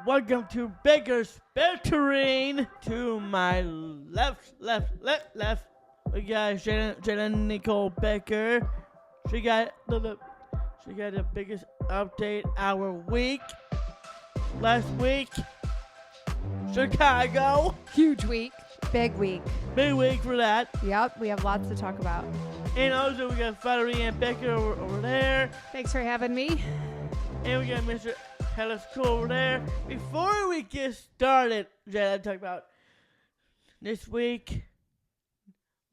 welcome to Bakers Bantering. To my left, we got Jenna Nicole Baker. She got the biggest update our week. Last week, Chicago. Huge week. Big week. Big week for that. Yep, we have lots to talk about. And also we got Valerie and Becker over there. Thanks for having me. And we got Mr. Hellas Cool over there. Before we get started, Jenna, talk about this week,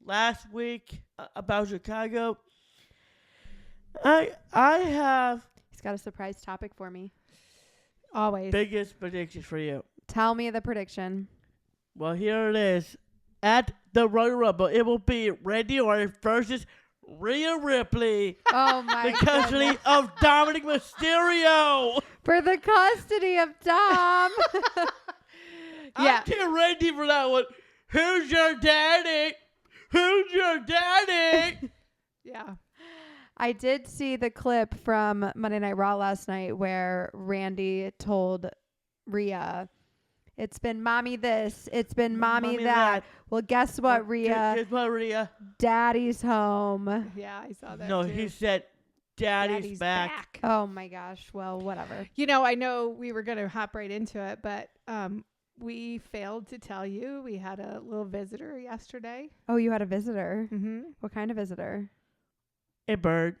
last week, about Chicago. I have... He's got a surprise topic for me. Always. Biggest predictions for you. Tell me the prediction. Well, here it is. At the Royal Rumble, it will be Randy Orton versus Rhea Ripley. Oh, my The custody of Dominik Mysterio. For the custody of Dom. Yeah. I'm Team Randy for that one. Who's your daddy? Who's your daddy? Yeah. I did see the clip from Monday Night Raw last night where Randy told Rhea, it's been mommy this, it's been mommy that. Well, guess what, Rhea? Guess what, Rhea? Daddy's home. Yeah, I saw that No, too. he said Daddy's back. Oh, my gosh. Well, whatever. You know, I know we were going to hop right into it, but we failed to tell you we had a little visitor yesterday. Oh, you had a visitor. Mm-hmm. What kind of visitor? A bird.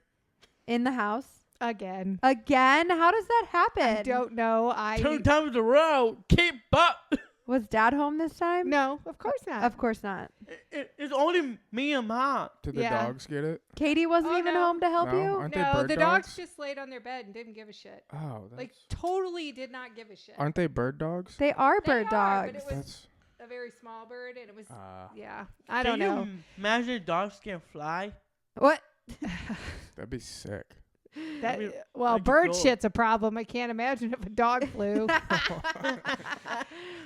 In the house? Again. Again? How does that happen? I don't know. 2 times in a row. Keep up. Was Dad home this time? No, of course not. Of course not. It's only me and Mom. Did the Yeah. dogs get it? Katie wasn't Oh, even no. home to help No? you? Aren't they No, bird the dogs? dogs just laid on their bed and didn't give a shit. Oh, that's, Like, totally did not give a shit. aren't they bird dogs? They are They bird are, but dogs. it was That's a very small bird, and it was, uh, yeah. I don't know. Can you imagine dogs can fly? What? that'd be sick. That, I mean, well, like a bird goat. shit's a problem. I can't imagine if a dog flew.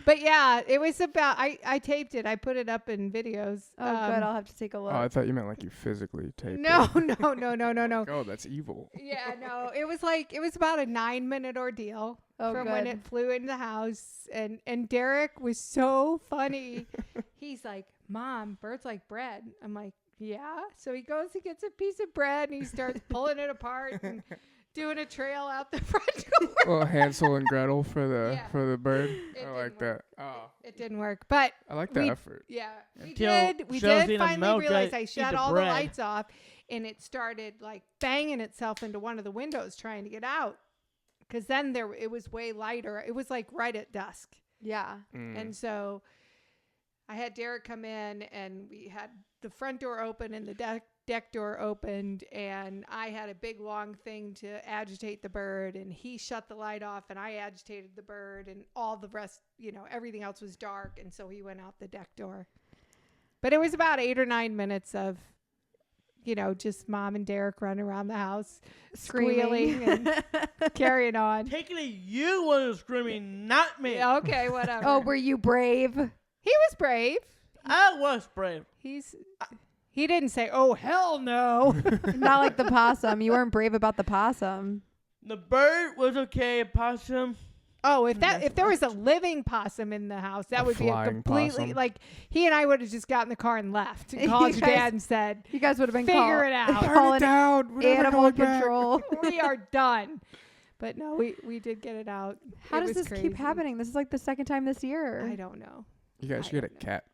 But yeah, it was about. I taped it. I put it up in videos. Oh, good. I'll have to take a look. Oh, I thought you meant like you physically taped No, it. no. Oh, that's evil. Yeah, no. It was about a 9-minute ordeal Oh, from good. when it flew into the house, and Derek was so funny. He's like, "Mom, birds like bread." I'm like, "Yeah." So he goes, he gets a piece of bread, and he starts pulling it apart and doing a trail out the front door. Well, Hansel and Gretel for the Yeah. for the bird. It I like didn't work. that. Oh, It didn't work, but I like the we- effort. yeah, we Until did Chelsea and finally Mel realize got I eat shut the all bread. the lights off, and it started like banging itself into one of the windows trying to get out. Because then it was way lighter. It was like right at dusk. Yeah. Mm. And so I had Derek come in, and we had the front door open and the deck door opened, and I had a big long thing to agitate the bird, and he shut the light off, and I agitated the bird, and all the rest, everything else was dark, and so he went out the deck door. But it was about 8 or 9 minutes of, just Mom and Derek running around the house, squealing and carrying on. Technically, you was screaming, not me. Yeah, okay, whatever. Oh, were you brave? He was brave. I was brave. He didn't say, "Oh, hell no." Not like the possum. You weren't brave about the possum. The bird was okay. Possum. Oh, if there was a living possum in the house, that A would be a flying completely possum. like he and I would have just got in the car and left and You called your guys- dad and said, You guys would have been "Figure it out. calling down. We're never animal going back. control. We are done." But no, we did get it out. How It does was this keep crazy. happening? This is like the second time this year. I don't know. You guys should get a cat.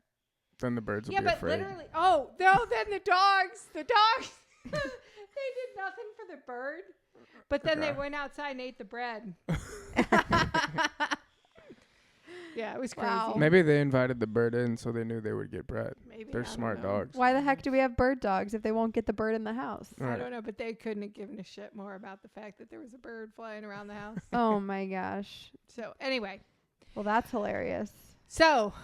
Then the birds will Yeah, be but afraid. literally, oh no! Then the dogs, they did nothing for the bird, but then they Okay. went outside and ate the bread. Yeah, it was crazy. Wow. Maybe they invited the bird in so they knew they would get bread. Maybe They're I don't smart know. dogs. Why the heck do we have bird dogs if they won't get the bird in the house? I Right. don't know, but they couldn't have given a shit more about the fact that there was a bird flying around the house. Oh my gosh. So anyway, Well, that's hilarious. so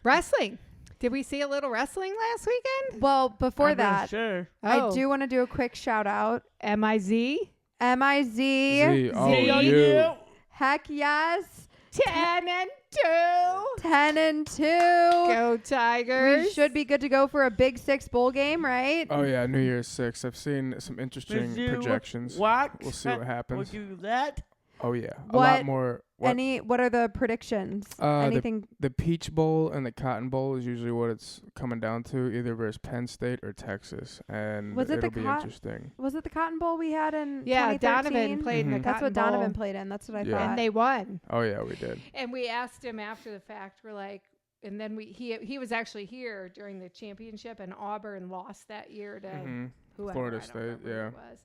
wrestling. Did we see a little wrestling last weekend? Well, before I'm not that, sure. I do want to do a quick shout out. M-I-Z. MIZ. Z, oh, See you. Heck yes. 10 and 2. 10 and 2. Go Tigers. We should be good to go for a Big Six bowl game, right? Oh yeah, New Year's 6. I've seen some interesting Mizzou projections. What? We'll see what happens. We'll do that. Oh yeah, a What- lot more. What are the predictions? Anything? The Peach Bowl and the Cotton Bowl is usually what it's coming down to, either versus Penn State or Texas, and Was it the it'll be interesting. Was it the Cotton Bowl we had in Yeah, 2013? Donovan played in the Mhm. That's Cotton what Donovan Bowl, played in. That's what I Yeah. thought. and they won. Oh yeah, we did. And we asked him after the fact. We're like, and then he was actually here during the championship, and Auburn lost that year to whoever. Florida I don't State, remember who yeah. it was.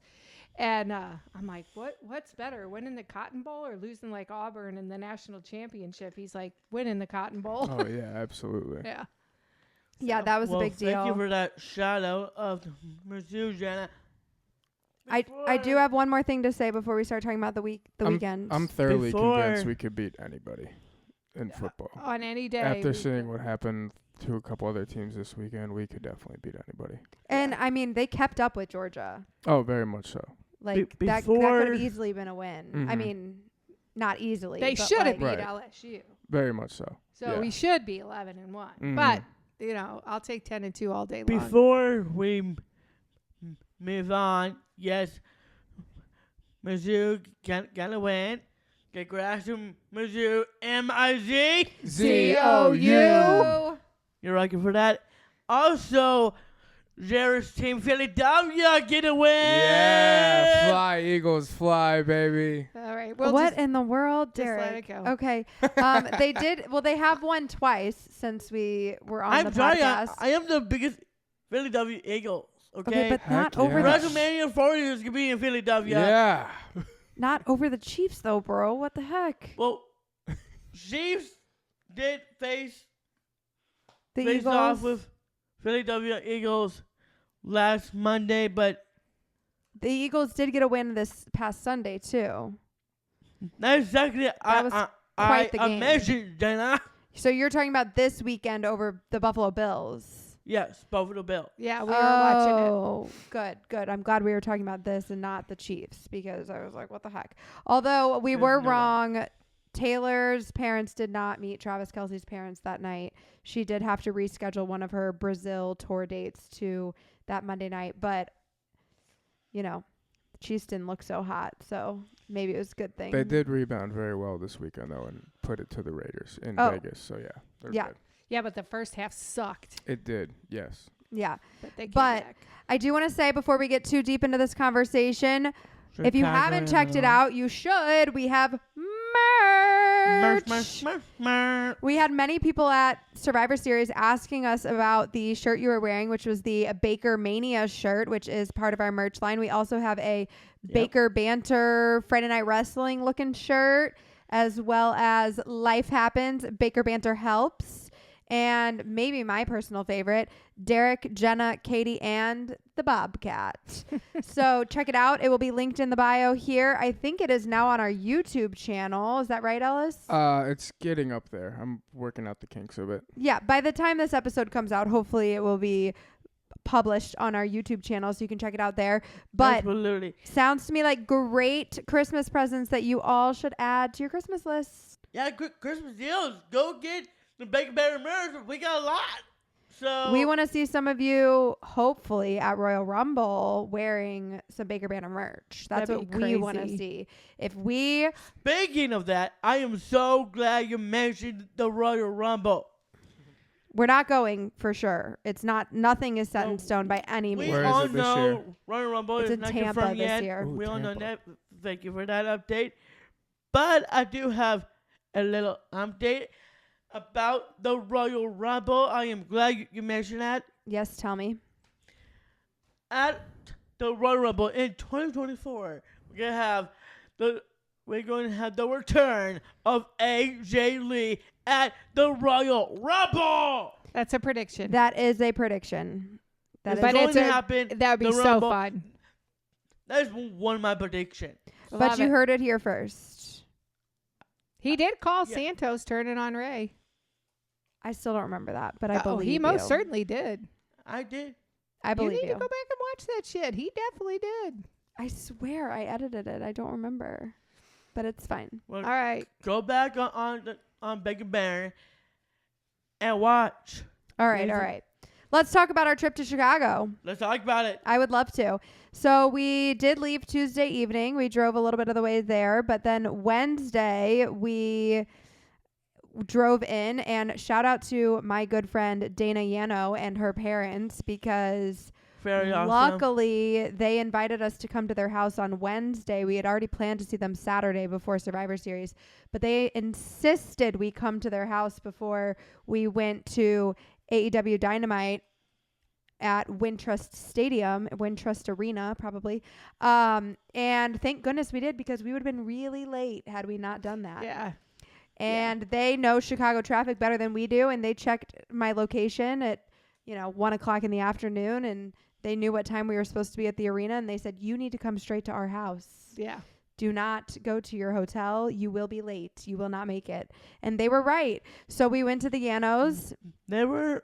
And I'm like, what's better, winning the Cotton Bowl or losing like Auburn in the national championship? He's like, winning the Cotton Bowl. Oh yeah, absolutely. Yeah. Yeah, that was a big deal. Thank you for that shout out of Mizzou, Jenna. I do have one more thing to say before we start talking about the weekend. I'm thoroughly Before- convinced we could beat anybody in football. On any day. After we seeing could. what happened to a couple other teams this weekend, we could definitely beat anybody. And I mean, they kept up with Georgia. Oh, very much so. Like that could before- have easily been a win. I Mhm. mean, not easily. They but, should have like, beat Right. LSU. Very much so. So Yeah. we should be 11-1. Mhm. But, I'll take 10-2 all day long. Before we move on, yes, Mizzou gonna win. Congrats to Mizzou, M-I-Z. Z-O-U. You're rocking for that. Also, Jared's team Philadelphia get a win. Yeah, fly Eagles, fly, baby. All right. Well, what just, in the world, just let Derek? it go. Okay. They did. Well, they have won twice since we were on I'm the sorry, podcast. I am the biggest Philadelphia Eagles. Okay, but not Heck over yeah. the WrestleMania 40 is gonna be in Philadelphia. Yeah. not over the Chiefs though, bro. What the heck? Well, Chiefs did face The face Eagles. off with Philadelphia Eagles last Monday, but The Eagles did get a win this past Sunday too. not exactly was quite the game. mentioned, Jenna. So you're talking about this weekend over the Buffalo Bills. Yes, Buffalo Bill. Yeah, we were watching it. Oh, good. I'm glad we were talking about this and not the Chiefs because I was like, what the heck? Although we There's were no way. wrong. Taylor's parents did not meet Travis Kelce's parents that night. She did have to reschedule one of her Brazil tour dates to that Monday night. But, the Chiefs didn't look so hot. So maybe it was a good thing. They did rebound very well this weekend, though, and put it to the Raiders in Oh. Vegas. So, yeah. They're Yeah. good. Yeah, but the first half sucked. It did, yes. Yeah. But they came But back. I do want to say before we get too deep into this conversation, if you haven't checked it out, you should. We have merch. Merch. We had many people at Survivor Series asking us about the shirt you were wearing, which was the Baker Mania shirt, which is part of our merch line. We also have a Baker Banter Friday Night Wrestling looking shirt, as well as Life Happens, Baker Banter Helps, and maybe my personal favorite, Derek, Jenna, Katie, and the Bobcat. So check it out. It will be linked in the bio here. I think it is now on our YouTube channel. Is that right, Ellis? It's getting up there. I'm working out the kinks of it. Yeah, by the time this episode comes out, hopefully it will be published on our YouTube channel, so you can check it out there. But Absolutely. sounds to me like great Christmas presents that you all should add to your Christmas list. Yeah, Christmas deals. Go get the Baker Bear merch. We got a lot. So We want to see some of you, hopefully, at Royal Rumble wearing some Baker Banner merch. That's That'd what be we want to crazy. see. If we... Speaking of that, I am so glad you mentioned the Royal Rumble. We're not going for sure. It's not... Nothing is set in No, stone by any We means. Where is all it this know year? Royal Rumble It's is in not Tampa confirmed this yet. year. Ooh, We all know Tampa. that. Thank you for that update. But I do have a little update about the Royal Rumble. I am glad you mentioned that. Yes, tell me. At the Royal Rumble in 2024, we're going to have the return of AJ Lee at the Royal Rumble. That's a prediction. That is a prediction. That It's is, But going it's to a- happen. that would be the so Rumble. fun. That is one of my predictions. but Love you it. heard it here first. He did call Yeah. Santos turning on Ray. I still don't remember that, but I believe he most you. certainly did. I did. I believe you need you. to go back and watch that shit. He definitely did. I swear I edited it. I don't remember, but it's fine. Well, All right. go back on Baker Bear and watch. All right, Jason. all right. let's talk about our trip to Chicago. Let's talk about it. I would love to. So we did leave Tuesday evening. We drove a little bit of the way there, but then Wednesday we drove in, and shout out to my good friend Dana Yano and her parents, because Very awesome. luckily they invited us to come to their house on Wednesday. We had already planned to see them Saturday before Survivor Series, but they insisted we come to their house before we went to AEW Dynamite at Wintrust Arena, probably. And thank goodness we did, because we would have been really late had we not done that. Yeah. And they know Chicago traffic better than we do, and they checked my location at 1:00 in the afternoon, and they knew what time we were supposed to be at the arena, and they said, you need to come straight to our house. Yeah. Do not go to your hotel. You will be late. You will not make it. And they were right. So we went to the Yanos. They were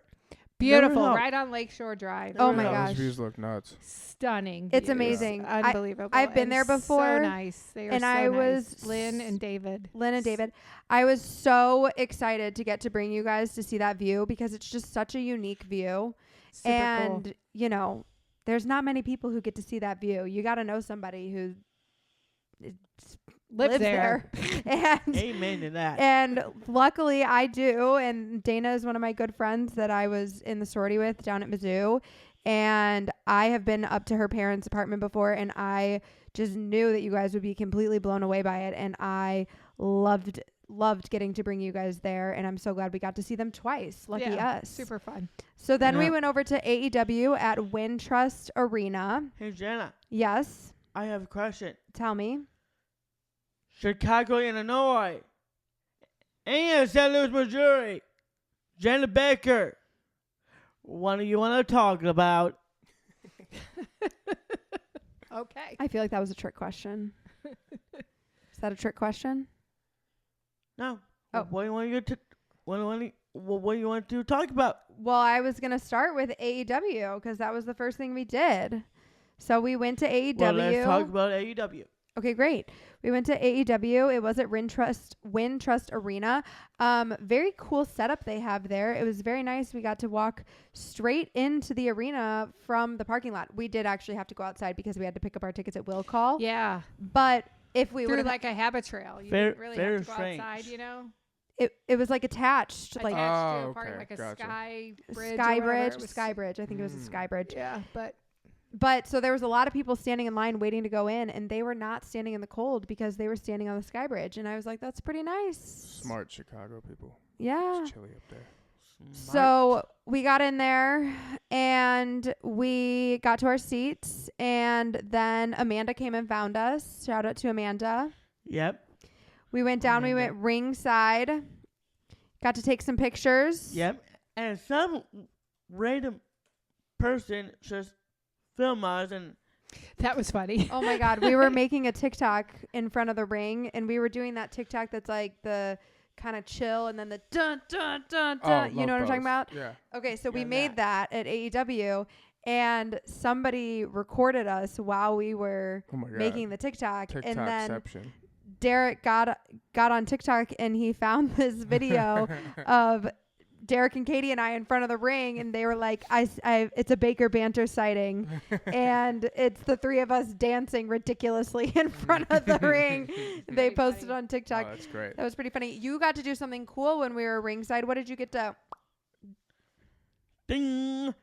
Beautiful. Never Right on Lakeshore Drive. Oh my Yeah, gosh. Those views look nuts. Stunning. It's views. amazing. Unbelievable. I've been and there before, So nice. They are and so I nice. was Lynn and David. I was so excited to get to bring you guys to see that view, because it's just such a unique view. Super And, cool. there's not many people who get to see that view. You got to know somebody who Lives there. and amen to that. And luckily I do. And Dana is one of my good friends that I was in the sorority with down at Mizzou. And I have been up to her parents' apartment before, and I just knew that you guys would be completely blown away by it. And I loved getting to bring you guys there. And I'm so glad we got to see them twice. Lucky us. Super fun. So then we Yeah. went over to AEW at Wintrust Arena. Hey, Jenna, Yes. I have a question. Tell me. Chicago, Illinois, and St. Louis, Missouri. Jenna Baker. What do you want to talk about? Okay. I feel like that was a trick question. Is that a trick question? No. Oh. What do you want what do you want to talk about? Well, I was going to start with AEW because that was the first thing we did. So we went to AEW. Well, let's talk about AEW. Okay, great. We went to AEW. It was at Wintrust Arena. Very cool setup they have there. It was very nice. We got to walk straight into the arena from the parking lot. We did actually have to go outside because we had to pick up our tickets at Will Call. Yeah. But if we Through would like a habit trail. You Fair- didn't really very have to go strange. outside, you know? it was like attached, like Attached to Oh, a park, okay, like a gotcha. sky bridge. Sky or whatever. Bridge. It was- Sky Bridge. I think it was a Sky Bridge. Yeah, But so there was a lot of people standing in line waiting to go in, and they were not standing in the cold because they were standing on the Sky Bridge. And I was like, that's pretty nice. Smart Chicago people. Yeah. It's chilly up there. So we got in there and we got to our seats, and then Amanda came and found us. Shout out to Amanda. Yep. We went down. We Amanda. went ringside. Got to take some pictures. Yep. And some random person just film us, and that was funny. Oh my God. We were making a TikTok in front of the ring, and we were doing that TikTok that's like the kind of chill and then the dun dun dun dun. You know what I'm talking about? Yeah. Okay, so we Yeah, made that at AEW, and somebody recorded us while we were Oh my God. making the TikTok, and then TikTokception. Derek got on TikTok and he found this video of Derek and Katie and I in front of the ring, and they were like, it's a Baker Banter sighting, and it's the three of us dancing ridiculously in front of the ring. They Pretty posted funny. on TikTok. Oh, that's great. That was pretty funny. You got to do something cool when we were ringside. What did you get to? ding,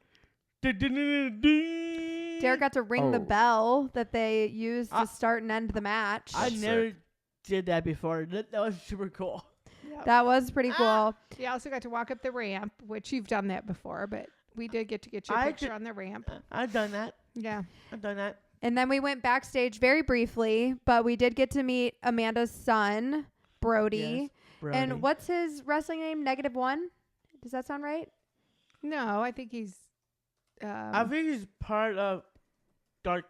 ding, ding, ding, ding. Derek got to ring the Oh. bell that they used to start and end the match. I Sick. never did that before. That was super cool. Yep. That was pretty cool. You also got to walk up the ramp, which you've done that before, but we did get to get your I picture did- on the ramp. I've done that. Yeah. I've done that. And then we went backstage very briefly, but we did get to meet Amanda's son, Brody. Yes, Brody. And what's his wrestling name? -1? Does that sound right? No, I think he's. I think he's part of Dark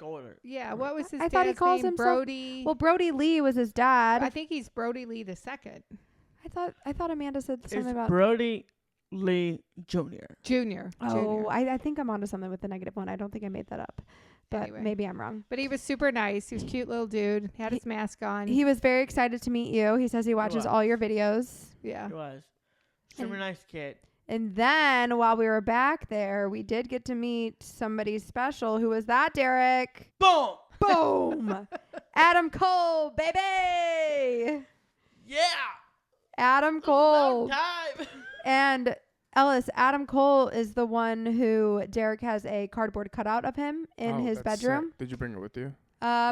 Order. Yeah. What was his I thought he dad's calls name? himself- Brody. Well, Brody Lee was his dad. I think he's Brody Lee the second. I thought Amanda said something It's about. Brody Lee Jr. Junior. Oh, I think I'm onto something with the -1. I don't think I made that up, but Anyway. maybe I'm wrong. But he was super nice. He was a cute little dude. Had his mask on. He was very excited to meet you. He says he watches was. all your videos. yeah. He was. Super And- nice kid. And then while we were back there, we did get to meet somebody special. Who was that, Derek? Boom! Boom! Adam Cole, baby! Yeah! Adam About Cole. time! And Ellis, Adam Cole is the one who Derek has a cardboard cutout of him in his that's bedroom. sick. Did you bring it with you?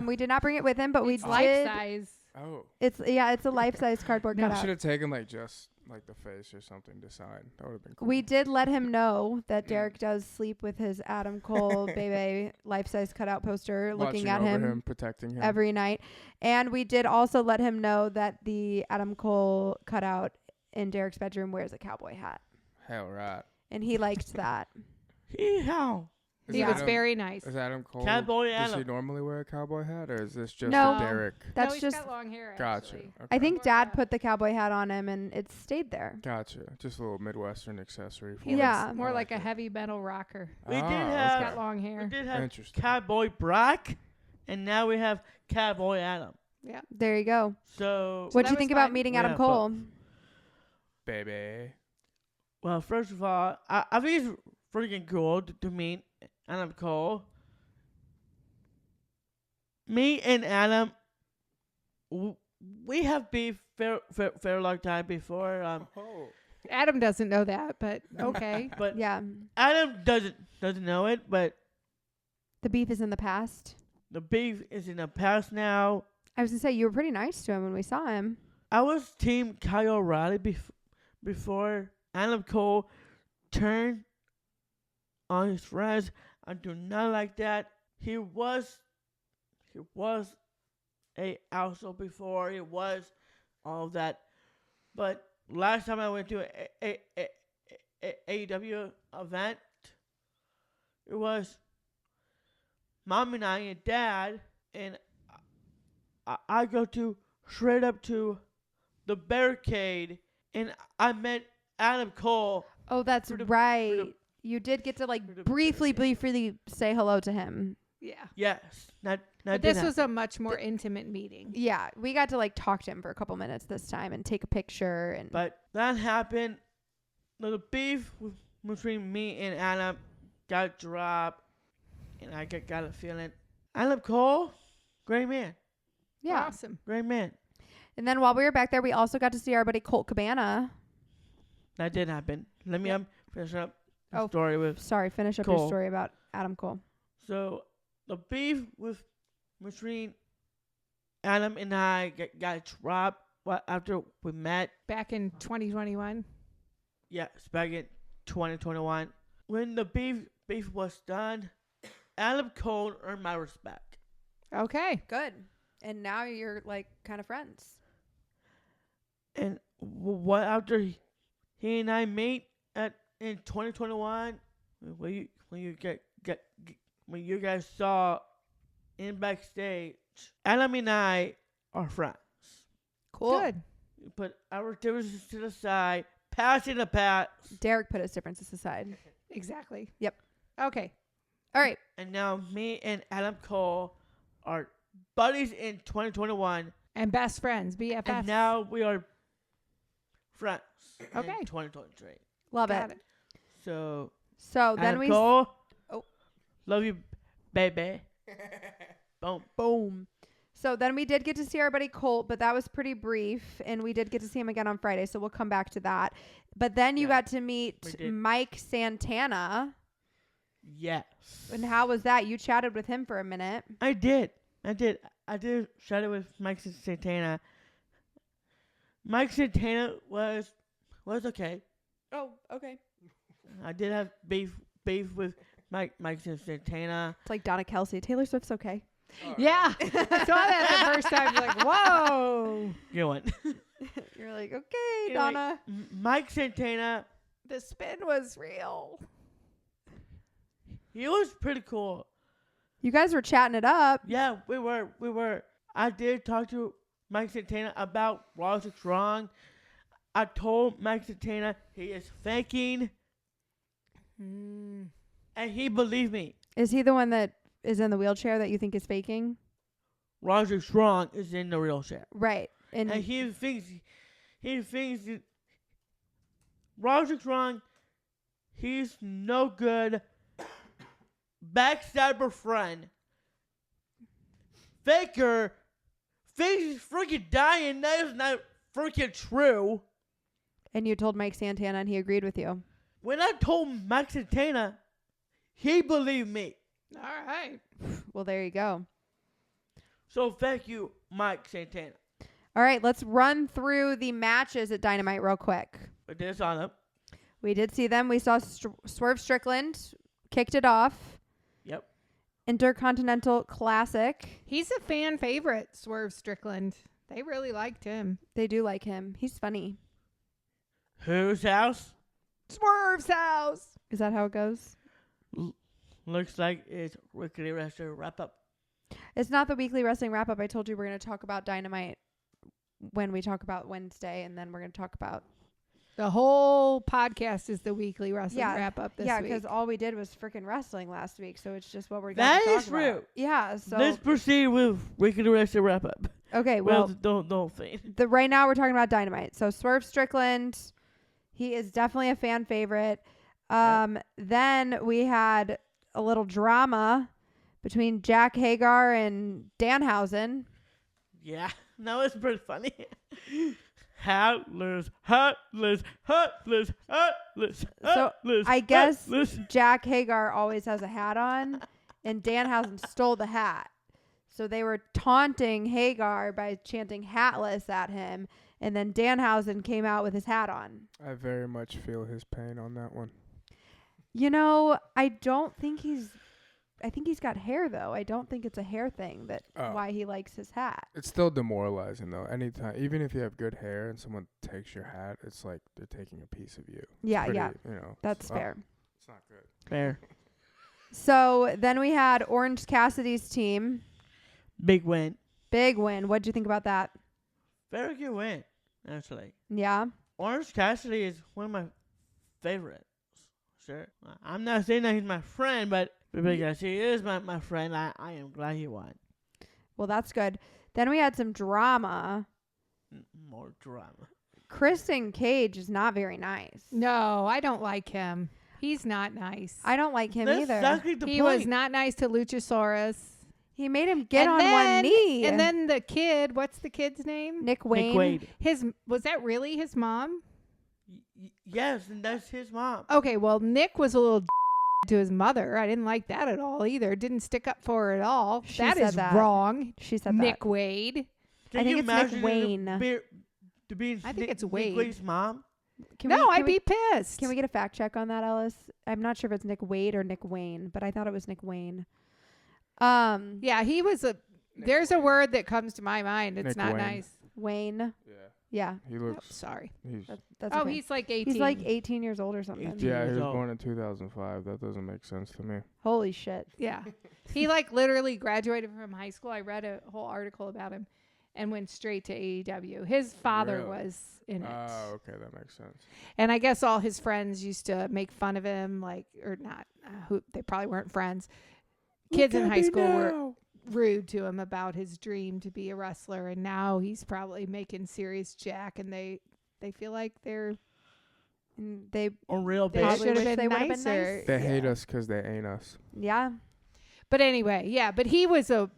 We did not bring it with him, but we It's did. life size. Oh. It's a life-size cardboard I should cutout. have taken like just like the face or something to sign. That would have been cool. We did let him know that Derek does sleep with his Adam Cole baby life-size cutout poster, looking Watching at over him protecting him. every night. And we did also let him know that the Adam Cole cutout in Derek's bedroom wears a cowboy hat. Hell right. And he liked that. Hee-haw! Is He was Adam- very nice. Is Adam Cole? Cowboy Does he Adam. normally wear a cowboy hat, or is this just No. a Derek? That's no, he's just, got long hair. Gotcha. Actually. Okay. I think Or, Dad put the cowboy hat on him and it stayed there. Gotcha. Just a little Midwestern accessory. For He him. Yeah. looks more I like a it. heavy metal rocker. We did Ah, have- He's okay. got long We hair. did have Interesting. Cowboy Brock, and now we have Cowboy Adam. Yeah. There you go. So, What'd that you was think about fun. meeting Yeah, Adam but- Cole? Baby. well, first of all, I think it's freaking cool to meet Adam Cole. Me and Adam, we have beef for a long time before. Oh. Adam doesn't know that, but okay. But Yeah. Adam doesn't know it, but The beef is in the past. the beef is in the past now. I was going to say, you were pretty nice to him when we saw him. I was Team Kyle O'Reilly before Adam Cole turned on his friends. I do not like that. He was a also before. He was all of that. But last time I went to a AEW event, it was Mom and I and Dad, and I go to straight up to the barricade, and I met Adam Cole. Oh, that's For the- right. for the- You did get to for like the briefly say hello to him. Yeah. Yes, not But this was a much more intimate meeting. Yeah, we got to like talk to him for a couple minutes this time and take a picture and But that happened. The beef between me and Adam got dropped, and I got a feeling. Adam Cole, great man, yeah. Awesome. great man. And then while we were back there, we also got to see our buddy Colt Cabana. That did happen. Let me finish up the Oh. story with. Sorry, finish up your Cole. story about Adam Cole. So the beef between Adam and I got dropped after we met. Back in 2021. Yes, back in 2021. When the beef was done, Adam Cole earned my respect. Okay. Good. And now you're like kind of friends. And what after he and I meet in 2021, when you guys saw in backstage, Adam and I are friends. Cool. Good. We put our differences to the side, passing the past, Derek put his differences aside. Exactly. Yep. Okay. All right. and now me and Adam Cole are buddies in 2021, And best friends, BFFs. and now we are friends Okay. in 2023. Love Got it. it. So So then Adam we Cole, Oh. love you, baby. Boom. boom. So then we did get to see our buddy Colt, but that was pretty brief, and we did get to see him again on Friday, so we'll come back to that. But then you Yeah, got to we meet did. Mike Santana, Yes. and how was that? You chatted with him for a minute. I did chat it with Mike Santana. Mike Santana was okay. Oh, okay. I did have beef with Mike Santana. It's like Donna Kelsey. Taylor Swift's okay. Yeah. I saw that the first time. Like, whoa. Good one. You're like, okay, Anyway, Donna. Mike Santana, The spin was real. he was pretty cool. You guys were chatting it up. Yeah, we were. I did talk to Mike Santana about Roderick Strong. I told Mike Santana he is faking, and he believed me. Is he the one that is in the wheelchair that you think is faking? Roderick Strong is in the real shit. Right. And And he thinks that Roderick Strong He's no good. Backstabber friend. Faker. Faker's freaking dying. That is not freaking true. And you told Mike Santana and he agreed with you. When I told Mike Santana, he believed me. All right. Well, there you go. So thank you, Mike Santana. All right, let's run through the matches at Dynamite real quick. But this on up. We did see them. We saw Swerve Strickland kicked it off. Yep. Intercontinental Classic. He's a fan favorite, Swerve Strickland. They really liked him. They do like him. He's funny. Whose house? Swerve's house. Is that how it goes? Looks like it's Weekly Wrestler wrap up. It's not the weekly wrestling wrap up. I told you we're going to talk about Dynamite when we talk about Wednesday, and then we're going to talk about. The whole podcast is the weekly wrestling wrap up this week. Yeah, because all we did was freaking wrestling last week, so it's just what we're going That to talk is true. about. Yeah, so. Let's proceed with Weekly Wrestler wrap up. Okay, well, don't think. Right now we're talking about Dynamite. So Swerve Strickland, he is definitely a fan favorite. Then we had a little drama between Jack Hagar and Danhausen. Yeah, that was pretty funny. Heartless, heartless, heartless, heartless, heartless. I guess heartless. Jack Hagar always has a hat on, and Danhausen stole the hat. So they were taunting Hagar by chanting hatless at him, and then Danhausen came out with his hat on. I very much feel his pain on that one. You know, I think he's got hair, though. I don't think it's a hair thing why he likes his hat. It's still demoralizing, though. Anytime, even if you have good hair and someone takes your hat, it's like they're taking a piece of you. Yeah, pretty, yeah. You know, That's fair. It's not good. Fair. So then we had Orange Cassidy's team. Big win. Big win. What'd you think about that? Very good win, actually. Yeah. Orange Cassidy is one of my favorites. Sure. I'm not saying that he's my friend, but because he is my friend, I am glad he won. Well, that's good. Then we had some drama. More drama. Kristen Cage is not very nice. No, I don't like him. He's not nice. I don't like him That's either. exactly the He point. was not nice to Luchasaurus. He made him get on one knee. And then the kid, what's the kid's name? Nick Wayne. Was that really his mom? Yes, and that's his mom. Okay, well, Nick was a little to his mother. I didn't like that at all either. Didn't stick up for her at all. She That said is that. wrong. She said Nick that. Wade. Can I think you it's Nick imagine Wayne. To be I think it's Nick Wade. Wade's mom? I'd be pissed. Can we get a fact check on that, Ellis? I'm not sure if it's Nick Wade or Nick Wayne, but I thought it was Nick Wayne. Yeah, he was there's a word that comes to my mind. It's Nick not Wayne. nice. Wayne. Yeah. Yeah. He Oh, looks. sorry. That's Oh, okay. he's like 18. He's like 18 years old or something. 18. Yeah, he was So- born in 2005. That doesn't make sense to me. Holy shit. Yeah. He like literally graduated from high school. I read a whole article about him and went straight to AEW. His father Really? was in it. Oh, okay, that makes sense. And I guess all his friends used to make fun of him, or not, they probably weren't friends. Kids in high school were rude to him about his dream to be a wrestler, and now he's probably making serious jack, and they feel like They A real they bitch. should have wish they been would've been nicer. nice. They hate us because they ain't us. yeah. But anyway, yeah, but he was a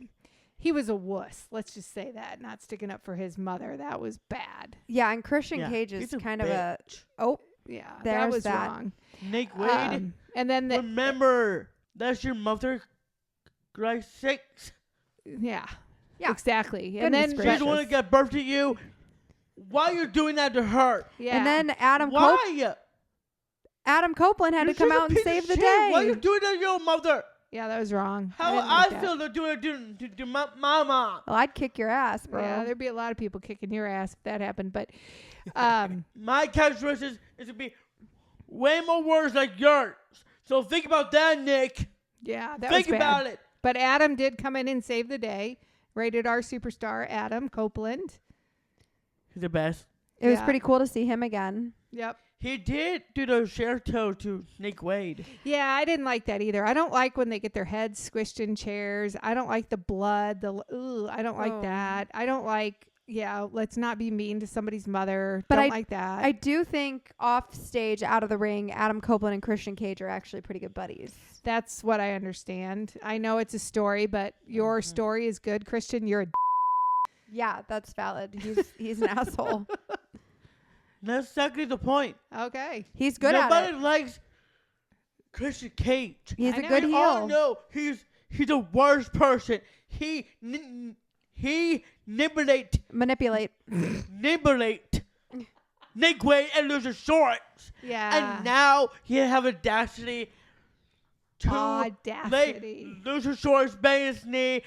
wuss. Let's just say that. Not sticking up for his mother. That was bad. Yeah, and Christian Yeah, Cage is he's a kind of a bitch. Yeah, that There's was that. wrong. Nick Wade. And then Remember, that's your mother. Christ's sakes. yeah, Yeah. exactly. Goodness And then She's gracious. the one that got birth to you. Why are you doing that to her? yeah, And then Adam Why? Copeland had You're to come such a out and piece of save the shit. day. Why are you doing that to your mother? yeah, that was wrong. How didn't I like that. feel to do it to my mom. Well, I'd kick your ass, bro. Yeah, there'd be a lot of people kicking your ass if that happened. But My characteristic is to be way more words like yours. So think about that, Nick. yeah, that Think was bad. about it. But Adam did come in and save the day. Rated R superstar Adam Copeland. He's the best. It was Yeah. pretty cool to see him again. Yep. He did do the share toe to Nick Wade. Yeah, I didn't like that either. I don't like when they get their heads squished in chairs. I don't like the blood. I don't like Oh. that. I don't like, let's not be mean to somebody's mother. But Don't like that. I do think off stage, out of the ring, Adam Copeland and Christian Cage are actually pretty good buddies. That's what I understand. I know it's a story, but your story is good, Christian. You're a Yeah, that's valid. He's an asshole. That's exactly the point. okay. He's good at Nobody it. likes Christian Cage. He's I a know. good We all heel. know he's the worst person. He manipulate Nick Wade and Luchasaurus. Yeah. And now he have audacity to Audacity. lay Luchasaurus bang his knee,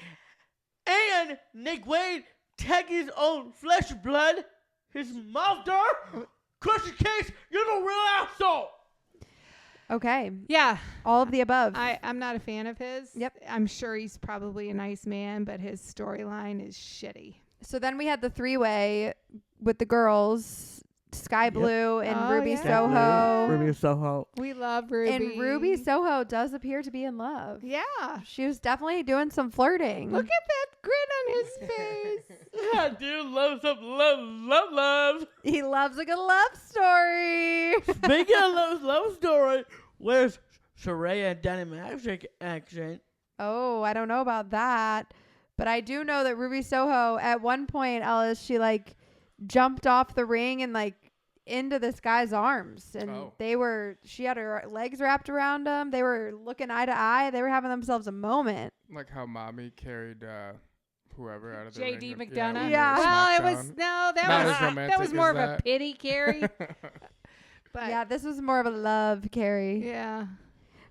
and Nick Wade take his own flesh and blood, his mother. Christian Cage, you're the real asshole. Okay. Yeah. All of the above. I'm not a fan of his. Yep. I'm sure he's probably a nice man, but his storyline is shitty. So then we had the 3-way with the girls, Sky Blue and Oh, Ruby yeah. Soho. Ruby Soho. We love Ruby. And Ruby Soho does appear to be in love. Yeah. She was definitely doing some flirting. Look at that grin on his face. I do love some love. He loves a good love story. Speaking of love story, where's Saraya and Dynamite action? Oh, I don't know about that. But I do know that Ruby Soho, at one point, Ellis, she jumped off the ring and into this guy's arms. And she had her legs wrapped around him. They were looking eye to eye. They were having themselves a moment. Like how Mommy carried whoever out of the J.D. ring. McDonough. Yeah. Well, SmackDown. that Not as was romantic more as of a that. pity, Carrie. But Yeah, this was more of a love, Carrie. yeah.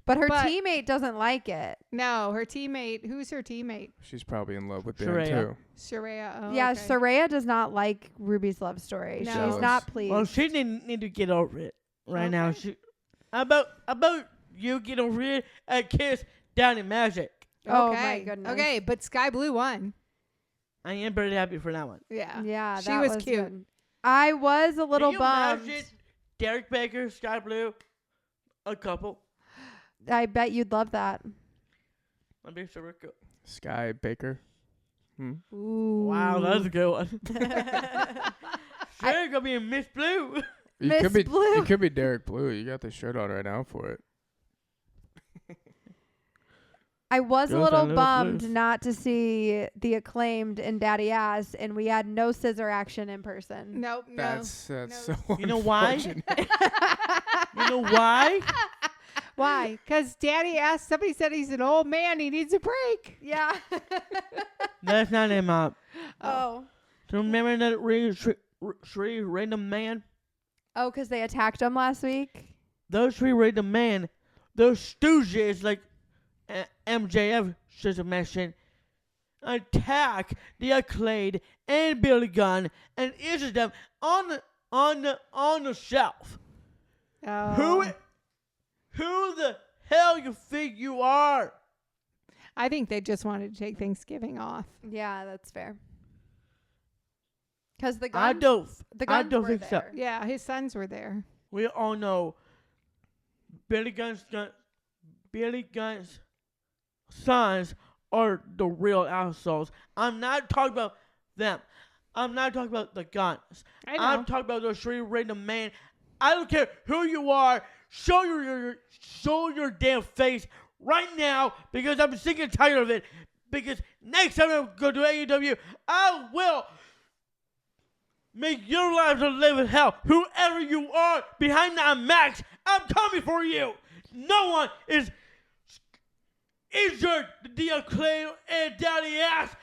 But her But- teammate doesn't like it. No, her teammate. Who's her teammate? She's probably in love with Dan Saraya. too. Sharia. Oh, Yeah, okay. Saraya does not like Ruby's love story. No. She's Jealous. not pleased. Well, she need to get over it right now. Okay. She about you get over it and kiss Downey Magic. Oh, Okay. my goodness. Okay, but Sky Blue won. I am very happy for that one. Yeah. Yeah, She that was cute. good. I was a little Can you bummed. imagine Derek Baker, Sky Blue, a couple. I bet you'd love that. I'd be super cool. Sky Baker. Ooh. Wow, that's a good one. Sure, gonna be a Miss Blue. You Miss could be Blue. You could be Derek Blue. You got the shirt on right now for it. I was a Girls little on Loose bummed Loose. not to see the Acclaimed and Daddy Ass, and we had no scissor action in person. Nope. No. That's no. so. You know why? unfortunate. You know why? Why? Because Daddy asked. Somebody said he's an old man. He needs a break. Yeah. That's not him up. Oh. Do you remember that three random man? Oh, because they attacked him last week? Those three random men, those stooges like MJF should have mentioned, attack the Acclaimed and Billy Gunn and injure them on the shelf. Oh. Who the hell you think you are? I think they just wanted to take Thanksgiving off. Yeah, that's fair. Because the I guns, don't were think so. there. Yeah, his sons were there. We all know Billy Gunn's sons are the real assholes. I'm not talking about them. I'm not talking about the Guns. I know. I'm talking about those three random men. I don't care who you are. Show your damn face right now, because I'm sick and tired of it. Because next time I go to AEW, I will make your lives a living hell. Whoever you are behind that max, I'm coming for you. No one is injured. The Acclaim and Daddy Ass.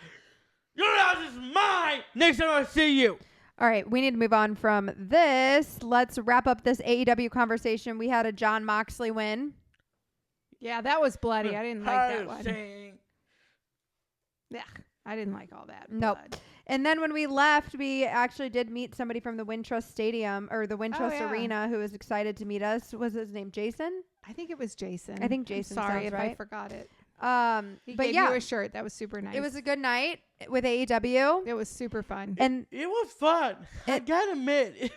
Your house is mine. Next time I see you. All right, we need to move on from this. Let's wrap up this AEW conversation. We had a Jon Moxley win. Yeah, that was bloody. I didn't like that one. Saying, Yeah, I didn't like all that. Nope. blood. And then when we left, we actually did meet somebody from the Wintrust Stadium or the Wintrust yeah. Arena who was excited to meet us. Was his name Jason? I think it was Jason. I think Jason I'm sorry sounds if I right. forgot it. He But gave yeah, you a shirt. That was super nice. it was a good night with AEW. It was super fun. And it was fun. I gotta admit.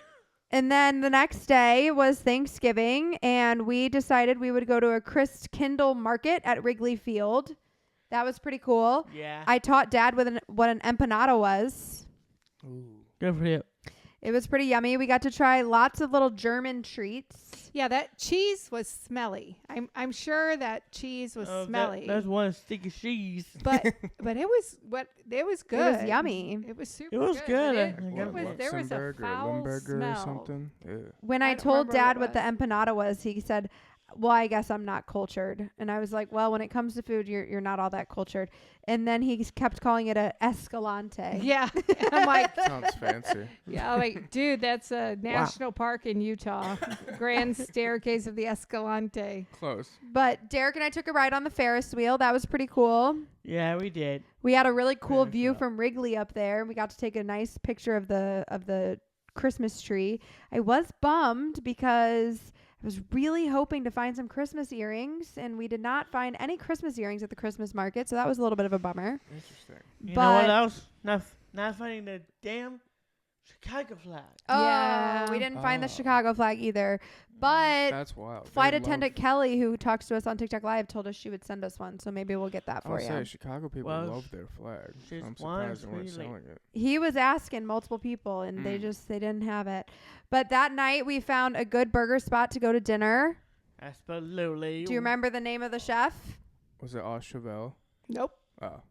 And then the next day was Thanksgiving, and we decided we would go to a Chris Kindle market at Wrigley Field. That was pretty cool. Yeah. I taught Dad what an empanada was. Ooh. Good for you. It was pretty yummy. We got to try lots of little German treats. Yeah, that cheese was smelly. I'm sure that cheese was smelly. That's one sticky cheese. But it was good. It was yummy. It was super It was good. There was a foul Limburger smell. or something. Yeah. When I I don't told remember Dad what what it the empanada was, he said, well, I guess I'm not cultured. And I was like, well, when it comes to food, you're not all that cultured. And then he kept calling it a Escalante. Yeah. I'm like, Sounds fancy. yeah, I'm like, dude, that's a national park in Utah. Grand Staircase of the Escalante. Close. But Derek and I took a ride on the Ferris wheel. That was pretty cool. Yeah, we did. We had a really cool Very view cool. from Wrigley up there. We got to take a nice picture of the Christmas tree. I was bummed because I was really hoping to find some Christmas earrings, and we did not find any Christmas earrings at the Christmas market, so that was a little bit of a bummer. Interesting. You know what else? Not finding the damn Chicago flag. Oh, Yeah. we didn't find the Oh. Chicago flag either. But That's wild. flight They attendant love- Kelly, who talks to us on TikTok Live, told us she would send us one, so maybe we'll get that I for would say you. Chicago people Well, love their flag. she's I'm one surprised they weren't really- selling it. He was asking multiple people, and they didn't have it. But that night, we found a good burger spot to go to dinner. Absolutely. Do you remember the name of the chef? Was it Auchevelle? Nope. Oh.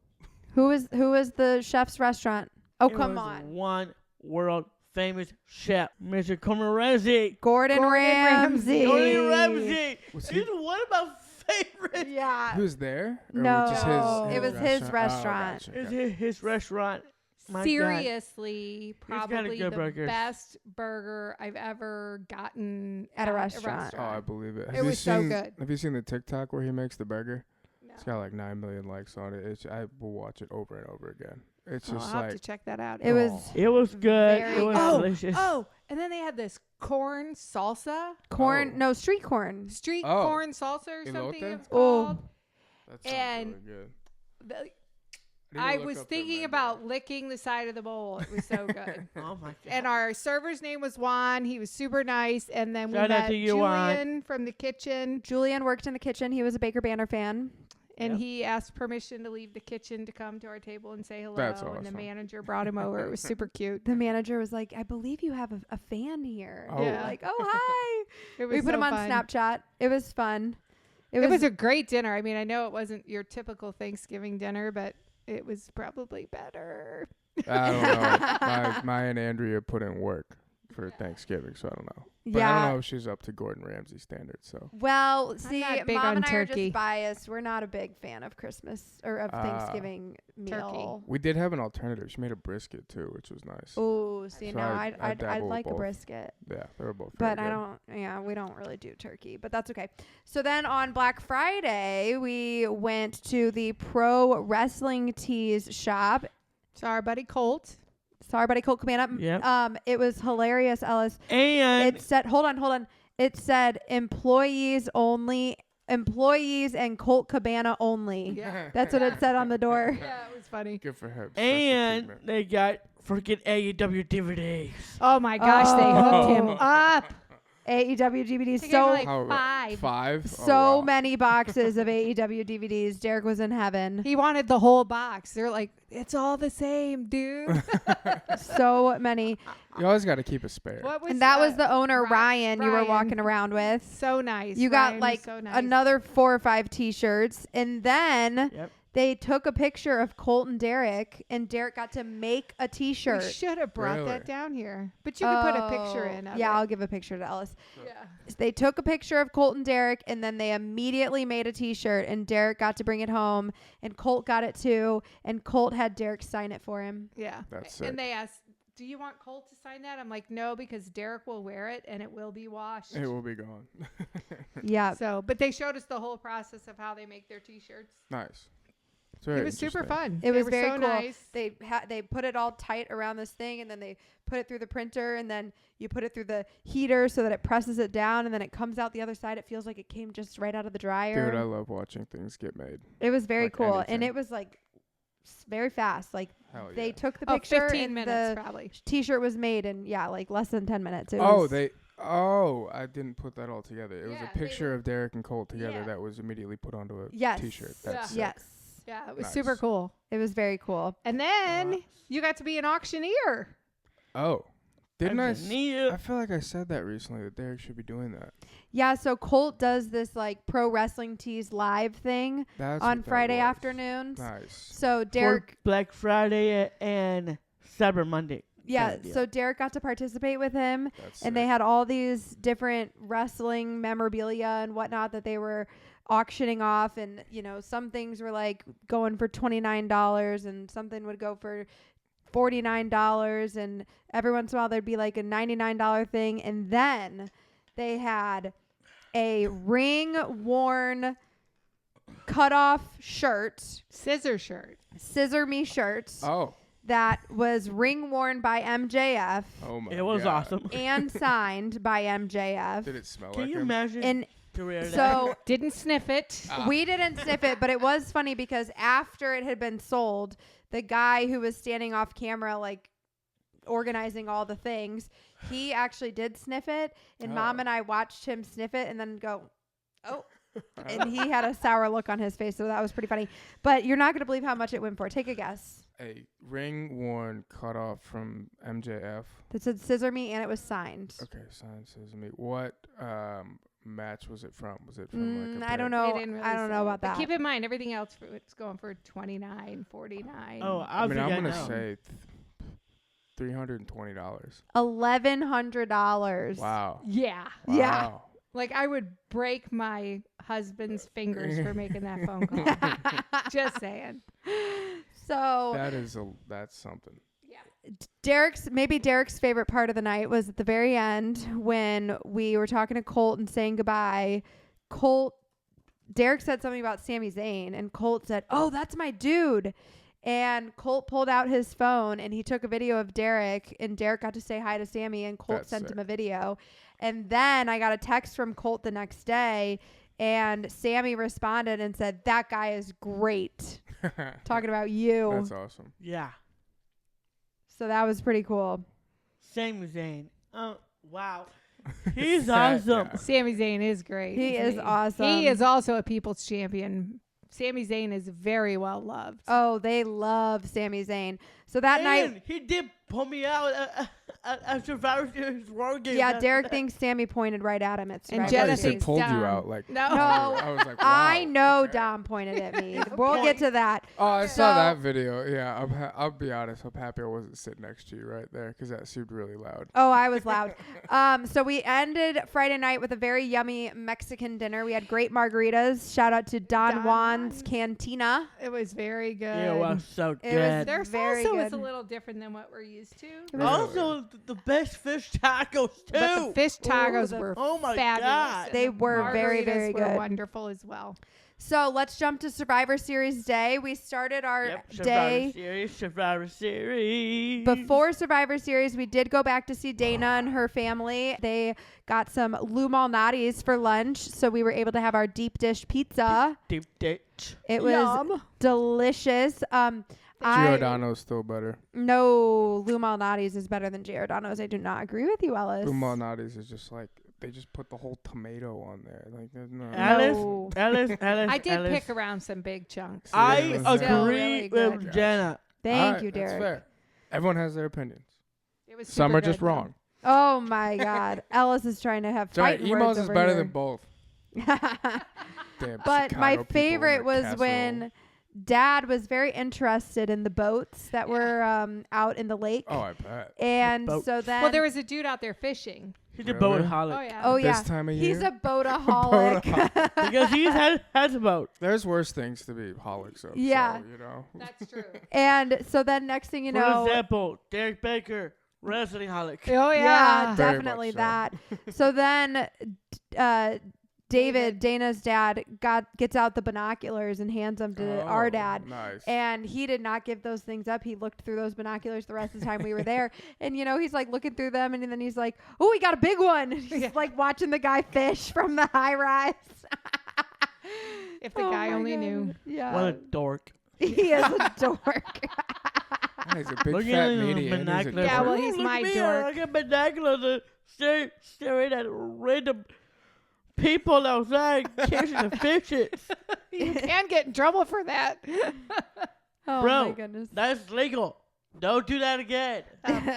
Who was the chef's restaurant? Oh, It come was on. One world famous chef, Mr. Gordon Ramsey. Gordon Ramsay. Gordon Ramsay. Was He's he? one of my favorites. Yeah. He was there? Or No, just it was his restaurant. Oh, gotcha, It's okay. his restaurant. My God. Seriously, got a probably good the burgers. best burger I've ever gotten At a restaurant. Oh, I believe it. It was so good. Have you seen the TikTok where he makes the burger? No. It's got like 9 million likes on it. I will watch it over and over again. It's I'll just have to like check that out. It was It was good. Very It was good. delicious. Oh, and then they had this corn salsa, corn, Oh. no, street corn. street Oh. corn salsa or something Elote? it's Oh. called. that sounds and really good. The- need to I look was up their thinking menu. about licking the side of the bowl. It was so good. Oh my God. And our server's name was Juan. He was super nice. And then we Shout out met to you, Juan. Julian from the kitchen. Julian worked in the kitchen. He was a Baker Banner fan. And Yep. he asked permission to leave the kitchen to come to our table and say hello. That's And the awesome. manager brought him over. It was super cute. The manager was like, I believe you have a fan here. Oh. Yeah. Like, oh, hi. It was We put so him on fun. Snapchat. It was fun. It was a great dinner. I mean, I know it wasn't your typical Thanksgiving dinner, but it was probably better. I don't know. my Aunt Andrea put in work for Thanksgiving, so I don't know. But I don't know if she's up to Gordon Ramsay standards. So Well, see, not big Mom on and I are turkey. just biased. We're not a big fan of Christmas or of Thanksgiving meal. we did have an alternative. She made a brisket too, which was nice. Oh, see, So no, I'd I'd dabble with like a both. brisket. Yeah, they were both. But very I good. don't, we don't really do turkey, but that's okay. So then on Black Friday, we went to the Pro Wrestling Tees shop. So our buddy Colt. Sorry, buddy, Colt Cabana. Yep. It was hilarious, Ellis. And It said, hold on. It said employees only, employees and Colt Cabana only. Yeah. That's what it said on the door. Yeah, it was funny. Good for him. Special and treatment. they got freaking AEW DVDs. Oh my gosh, they hooked him Oh. up. AEW DVDs. They gave So him like How- 5. 5? Oh, so wow. many boxes of AEW DVDs. Derek was in heaven. He wanted the whole box. They're like, it's all the same, dude. So many. You always got to keep a spare. What was And that was the owner, Ryan, you were Ryan. walking around with. so nice. You Ryan got was like so nice. another 4 or 5 T-shirts. And then Yep. they took a picture of Colt and Derek got to make a We T-shirt. should have brought Really? that down here. But you could put a picture in of Yeah, it. I'll give a picture to Ellis. Yeah. They took a picture of Colt and Derek, and then they immediately made a T-shirt, and Derek got to bring it home, and Colt got it too, and Colt had Derek sign it for him. Yeah. That's sick. And they asked, do you want Colt to sign that? I'm like, no, because Derek will wear it and it will be washed. It will be gone. Yeah. So, but they showed us the whole process of how they make their T-shirts. Nice. It's very It was super interesting. fun. It They was were very so cool. nice. They put it all tight around this thing, and then they put it through the printer, and then you put it through the heater so that it presses it down, and then it comes out the other side. It feels like it came just right out of the dryer. Dude, I love watching things get made. It was very like cool, and anything. it was like very fast. Like Hell they yeah. took the Oh, picture, 15 and minutes the probably. T-shirt was made in like less than 10 minutes. It Oh, was, I didn't put that all together. It was Yeah, a picture of Derek and Colt together Yeah. that was immediately put onto a Yes. T-shirt. Yeah. That's sick. yes, Yeah, it was Nice. super cool. it was very cool. And then Wow. you got to be an auctioneer. Oh. Didn't I Nia. feel like I said that recently that Derek should be doing that. Yeah, so Colt does this like pro wrestling tees live thing That's on what that Friday was. afternoons. Nice. So For Derek, Black Friday and Cyber Monday. yeah, Good, so Derek got to participate with him, That's and they sick. had all these different wrestling memorabilia and whatnot that they were auctioning off, and you know, some things were like going for $29, and something would go for $49, and every once in a while there'd be like a $99 thing, and then they had a ring worn cut off shirt, scissor me shirt Oh. that was ring worn by MJF Oh my god. It was awesome. and signed by MJF. Did it smell Can like you him? imagine? And to wear that? so Didn't sniff it. we didn't sniff it, but it was funny because after it had been sold, the guy who was standing off camera, like organizing all the things, he actually did sniff it. And Mom and I watched him sniff it and then go, oh. And he had a sour look on his face, so that was pretty funny. But you're not going to believe how much it went for. Take a guess. A ring worn cut off from MJF. That said scissor me, and it was signed. Okay, sign says me. What match was it from? Was it from like a I don't They know. didn't really I don't know say. about But that. keep in mind, everything else it's going for $29, $49. Oh, I mean, I'm gonna gonna say $320. $1,100. Wow. Yeah. Yeah. Wow. Like I would break my husband's fingers for making that phone call. Just saying. So That's something. Derek's favorite part of the night was at the very end when we were talking to Colt and saying goodbye. Derek said something about Sami Zayn, and Colt said, "Oh, that's my dude." And Colt pulled out his phone and he took a video of Derek, and Derek got to say hi to Sami, and Colt That's sent sick. him a video. And then I got a text from Colt the next day, and Sami responded and said, "That guy is great." Talking about you. That's awesome. Yeah. So that was pretty cool. Same Zayn. Oh, wow. He's That awesome. guy. Sami Zayn is great. He isn't is awesome. He is also a people's champion. Sami Zayn is very well loved. Oh, they love Sami Zayn. So that night, And he did pull me out at Survivor Series WarGames. yeah, Derek thinks Sammy pointed right at him at And Survivor I thought Jenna you Series. said thinks pulled you Dom. out like. No. I was like, wow. I know okay. Dom pointed at me. We'll get to that. Oh, I saw So- that video. Yeah, I'll be honest. I'm happy I wasn't sitting next to you right there because that seemed really loud. Oh, I was loud. So we ended Friday night with a very yummy Mexican dinner. We had great margaritas. Shout out to Don Don Juan's Juan's. Cantina. It was very good. It was so It was good. Their very salsa was good. a little different than what we're used to. It was- Also, the best fish tacos, too. But the fish tacos the- were Oh my fabulous. God. and They the were very, margaritas very were good. wonderful as well. So let's jump to Survivor Series day. We started our Yep, day. Survivor Series. Before Survivor Series, we did go back to see Dana and her family. They got some Lou Malnatis for lunch, so we were able to have our deep dish pizza. Deep ditch. It was Yum. delicious. Giordano's still better. No, Lou Malnati's is better than Giordano's. I do not agree with you, Ellis. Lou Malnati's is just like they just put the whole tomato on there. Like there's no. No. Alice. I did Alice. pick around some big chunks. I Yeah, it was still agree really with good. Jenna. Thank Alright, you, that's Derek. fair. Everyone has their opinions. It was Some super are just good, though. wrong. Oh my God, Ellis is trying to have Sorry, fight emos words is over better here. than both. Damn But Chicago my people and favorite their was casserole. when Dad was very interested in the boats that were out in the lake. Oh, I bet. And boats. so then, Well, there was a dude out there fishing. He's a Really? boataholic. Oh yeah. oh This yeah, time of he's year? a boataholic. Because he has a boat. There's worse things to be holics of. Yeah. So, you know. That's true. And so then next thing you For know, example, Derek Baker, wrestling holic. Oh yeah, yeah. Very definitely much so. that. So then, David. Dana's dad, gets out the binoculars and hands them to our Oh, dad. Nice. And he did not give those things up. He looked through those binoculars the rest of the time we were there. And, you know, he's like looking through them. And then he's like, oh, we got a big one. He's Yeah. like watching the guy fish from the high rise. If the Oh guy my only God. knew. Yeah. What a dork. He is a dork. He's a big Looking fat at the meanie and he's a binoculars. Yeah, dork. well, he's Look my at me, dork. I got binoculars staring at random people outside catching the fishes. You can get in trouble for that. Oh, Bro, my goodness. That's legal. Don't do that again.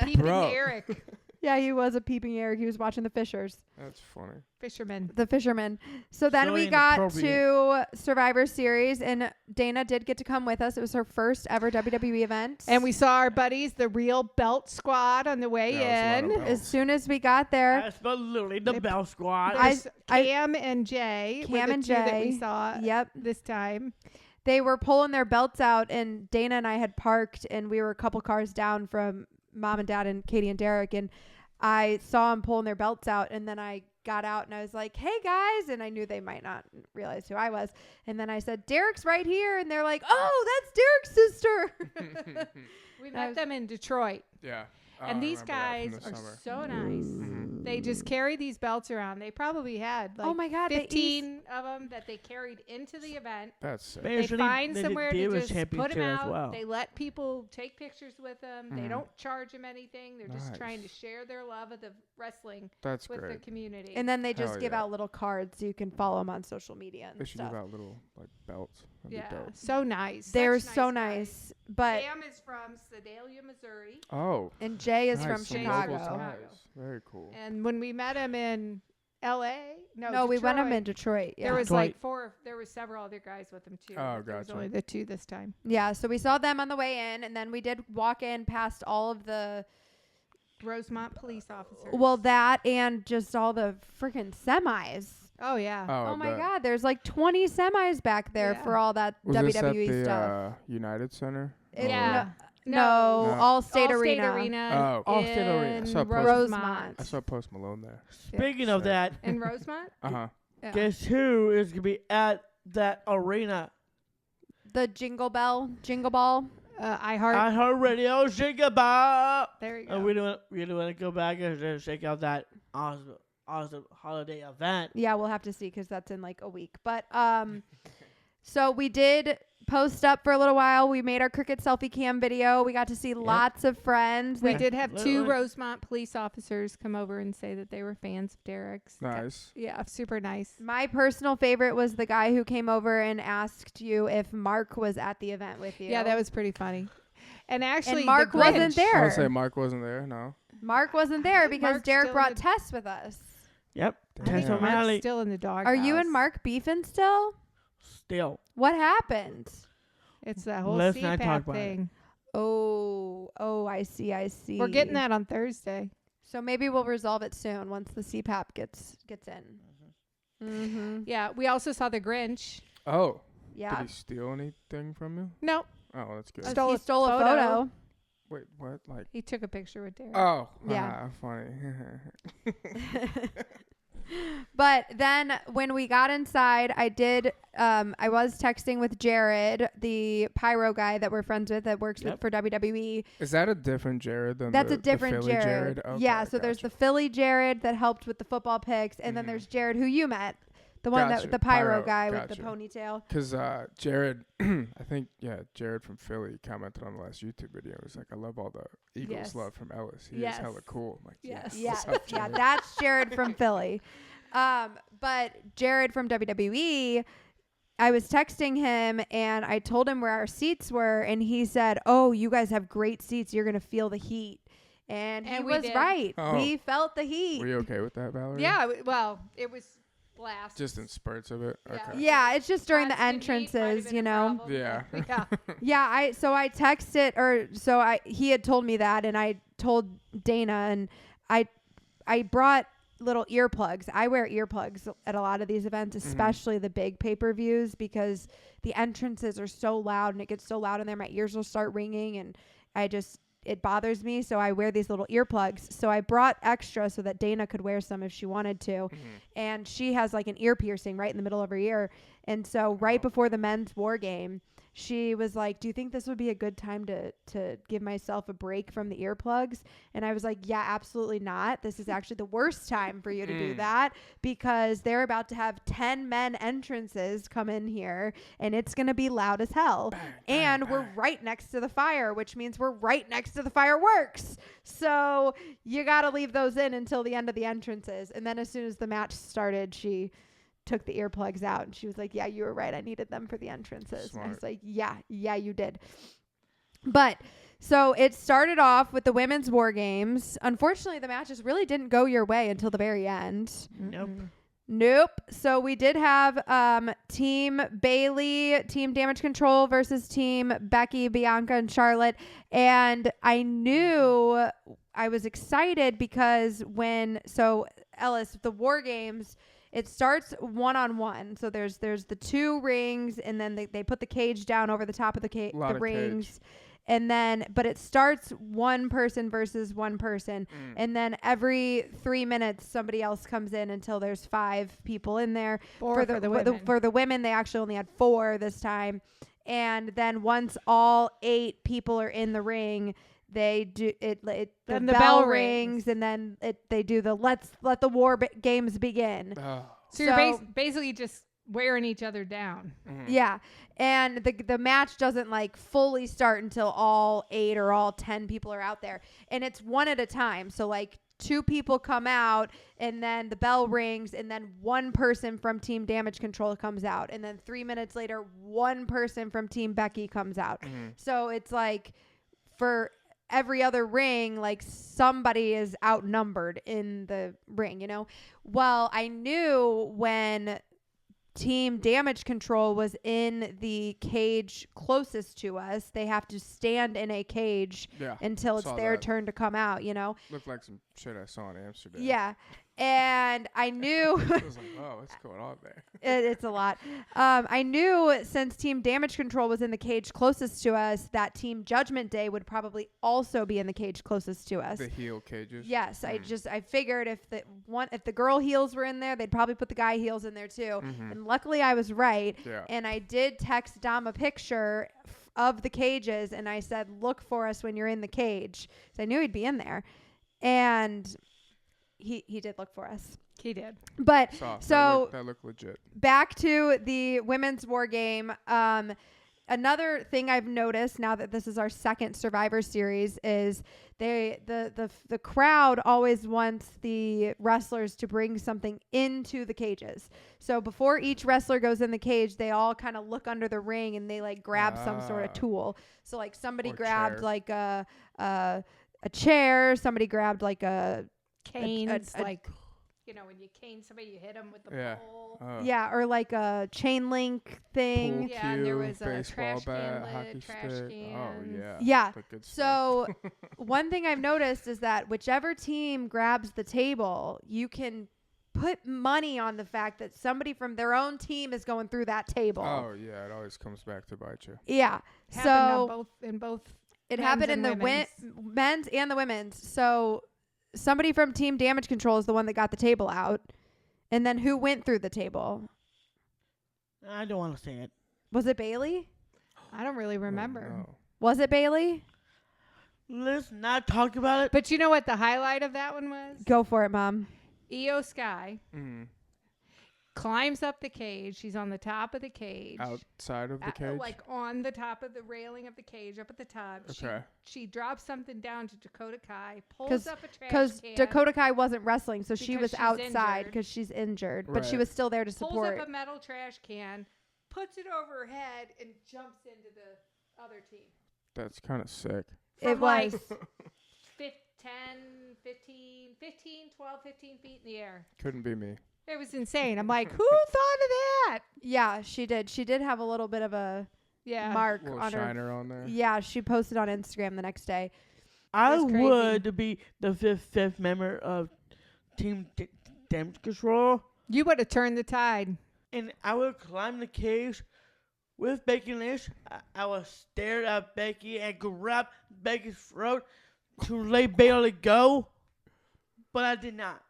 Peeping Bro. Eric. Yeah, he was a peeping Eric. He was watching the Fishers. That's funny. Fisherman. The fisherman. So then So we got inappropriate. to Survivor Series, and Dana did get to come with us. It was her first ever WWE event. And we saw our buddies, the Real Belt Squad, on the way Yeah, it was a in. lot of as soon as we got there, Absolutely, the They- Bell Squad. There's I- Cam and Jay. were Cam the and two that we Jay. saw Yep, this time. they were pulling their belts out, and Dana and I had parked, and we were a couple cars down from Mom and Dad and Katie and Derek, and I saw them pulling their belts out, and then I got out and I was like, "Hey guys," and I knew they might not realize who I was, and then I said, "Derek's right here," and they're like, "Oh, that's Derek's sister." We I met was- them in Detroit. Yeah. And these guys are so nice. Mhm. They just carry these belts around. They probably had like Oh my God, they 15 of them that they carried into the event. That's sick. They Basically, find they did somewhere to Davis just put Championship them as out. well. They let people take pictures with them. They Mhm. don't charge them anything. They're just Nice. trying to share their love of the wrestling That's with the great. community. And then they just Hell give yeah. out little cards so you can follow them on social media and They should stuff. give out little like belts. That'd yeah, be dope. so nice. They're Such so guys. nice, but Cam is from Sedalia, Missouri. Oh. and Jay is nice, from some Chicago. local Chicago. ties. Very cool. And when we met him in L.A., No, we went them Detroit, in Detroit. Yeah. There was Detroit. like there was several other guys with them too. Oh, but there was gotcha. only the two this time. Yeah, so we saw them on the way in, and then we did walk in past all of the, Rosemont police officers. well, that and just all the freaking semis. Oh yeah. Oh, I my bet. God, there's like 20 semis back there Yeah. for all that Was WWE this at the stuff. United Center? It- Yeah. No, No. All-State All-State Arena. Oh. All-State Arena. in I saw Post- Rosemont. I saw Post Malone there. Speaking of Sick. that, In Rosemont. Uh huh. Yeah. guess who is gonna be at that arena? The Jingle Ball. I heart. I heard radio shake about. There you go. And we don't want to go back and just check out that awesome holiday event. Yeah, we'll have to see because that's in like a week. But so we did post up for a little while. We made our cricket selfie cam video. We got to see lots of friends. we They- did have two Literally. Rosemont police officers come over and say that they were fans of Derek's. Nice. Yeah, super nice. My personal favorite was the guy who came over and asked you if Mark was at the event with you. Yeah, that was pretty funny. And actually, Mark the wasn't Grinch- there. I would say Mark wasn't there. No. Mark wasn't there because Mark's Derek still brought in the- Tess with us. Yep. I Tess think Damn. Mark's O'Malley. still in the dog. Are you and Mark beefing still? Still. What happened? It's that whole Let's not talk CPAP about it. thing. Oh, I see. We're getting that on Thursday. So maybe we'll resolve it soon once the CPAP gets in. Mm-hmm. Yeah, we also saw the Grinch. Oh. Yeah. Did he steal anything from you? No, Oh, that's good. Stole He a stole a photo. photo. Wait, what? Like? he took a picture with Derek. Oh. Yeah. Funny. But then when we got inside, I was texting with Jared, the pyro guy that we're friends with that works Yep. for WWE. Is that a different Jared than That's the, a different the Philly Jared. Okay, Yeah, so there's the Philly Jared that helped with the football picks, and then Mhm. there's Jared who you met, the one Gotcha. that the pyro Pyro, guy with the gotcha. ponytail. Because Jared, I think, Jared from Philly commented on the last YouTube video. He's like, I love all the Eagles Yes. love from Ellis. He Yes. is hella cool. I'm like, Yes. Yeah, what's up, yeah, Jared? that's Jared from Philly. But Jared from WWE, I was texting him and I told him where our seats were, and he said, "Oh, you guys have great seats. You're gonna feel the heat." And he And we was did. right. Oh. We felt the heat. Were you okay with that, Valerie? Yeah, well, it was blast. Just in spurts of it? Yeah. Okay. Yeah, it's just during the Constant heat might have entrances, been you a know. problem, Yeah. but yeah. Yeah, I texted he had told me that, and I told Dana, and I brought little earplugs. I wear earplugs at a lot of these events, especially the big pay-per-views, because the entrances are so loud and it gets so loud in there my ears will start ringing, and it bothers me, so I wear these little earplugs. So I brought extra so that Dana could wear some if she wanted to. And she has like an ear piercing right in the middle of her ear. And so right before the men's war game, she was like, "Do you think this would be a good time to give myself a break from the earplugs?" And I was like, "Yeah, absolutely not. This is actually the worst time for you to do that, because they're about to have 10 men entrances come in here, and it's going to be loud as hell. And we're right next to the fire, which means we're right next to the fireworks. So you got to leave those in until the end of the entrances." And then as soon as the match started, she took the earplugs out and she was like, "Yeah, you were right. I needed them for the entrances." And I was Smart. like, yeah, you did. But So it started off with the women's WarGames. Unfortunately, the matches really didn't go your way until the very end. Nope. So we did have Team Bailey, Team Damage Control versus Team Becky, Bianca, and Charlotte. And I knew I was excited because Ellis, the WarGames, it starts 1-on-1. So there's the 2 rings, and then they put the cage down over the top of the rings. Cage. And then, but it starts 1 person versus 1 person. And then every 3 minutes, somebody else comes in until there's 5 people in there. For the women. For the women, they actually only had 4 this time. And then once all 8 people are in the ring, they do it. The bell rings, and then they do the let's let the games begin. So you're basically just wearing each other down. Yeah. And the match doesn't like fully start until all 8 or all 10 people are out there. And it's one at a time. So like 2 people come out, and then the bell rings, and then 1 person from Team Damage Control comes out. And then 3 minutes later, 1 person from Team Becky comes out. So it's like for every other ring, like somebody is outnumbered in the ring, you know? Well, I knew when Team Damage Control was in the cage closest to us, they have to stand in a cage until it's their turn to come out, you know? Looked like some shit I saw in Amsterdam. Yeah. And I knew I was like, oh, what's going on there? It's a lot. I knew since Team Damage Control was in the cage closest to us, that Team Judgment Day would probably also be in the cage closest to us. The heel cages. Yes, I figured if the girl heels were in there, they'd probably put the guy heels in there too. And luckily, I was right. Yeah. And I did text Dom a picture of the cages, and I said, "Look for us when you're in the cage." So I knew he'd be in there, and he did look for us. He did. But that looked legit. Back to the women's war game. Another thing I've noticed now that this is our second Survivor Series is the crowd always wants the wrestlers to bring something into the cages. So before each wrestler goes in the cage, they all kind of look under the ring and they like grab some sort of tool. So like somebody grabbed like a chair, somebody grabbed like a canes, like, you know, when you cane somebody, you hit them with the pole. Yeah, or like a chain link thing. Pool Yeah, cue, and there was a baseball trash bat, can hockey lid, trash stick. cans. Oh, yeah. Yeah. The good So stuff. one thing I've noticed is that whichever team grabs the table, you can put money on the fact that somebody from their own team is going through that table. Oh, yeah. It always comes back to bite you. Yeah. Happened in both. It happened in the men's and the women's. So somebody from Team Damage Control is the one that got the table out. And then who went through the table? I don't want to say it. Was it Bailey? I don't really remember. Oh, no. Was it Bailey? Let's not talk about it. But you know what the highlight of that one was? Go for it, Mom. Io Sky Mm-hmm. climbs up the cage. She's on the top of the cage. Outside of the cage? Like on the top of the railing of the cage, up at the top. Okay. She drops something down to Dakota Kai, pulls up a trash Because can. Dakota Kai wasn't wrestling, so she Because was she's outside injured. because she's injured. But she Right. was still there to pulls support. up a metal trash can, puts it over her head, and jumps into the other team. That's kind of sick. It From like was. 12, 15 feet in the air. Couldn't be me. It was insane. I'm like, who thought of that? Yeah, she did. She did have a little bit of a Yeah. mark Little on her. shiner on there. Yeah, she posted on Instagram the next day. I That's crazy. would be the fifth member of Team Damage Control, You would have turned the tide. and I would climb the cage with Becky Lynch. I would stare at Becky and grab Becky's throat to let Bailey go, but I did not.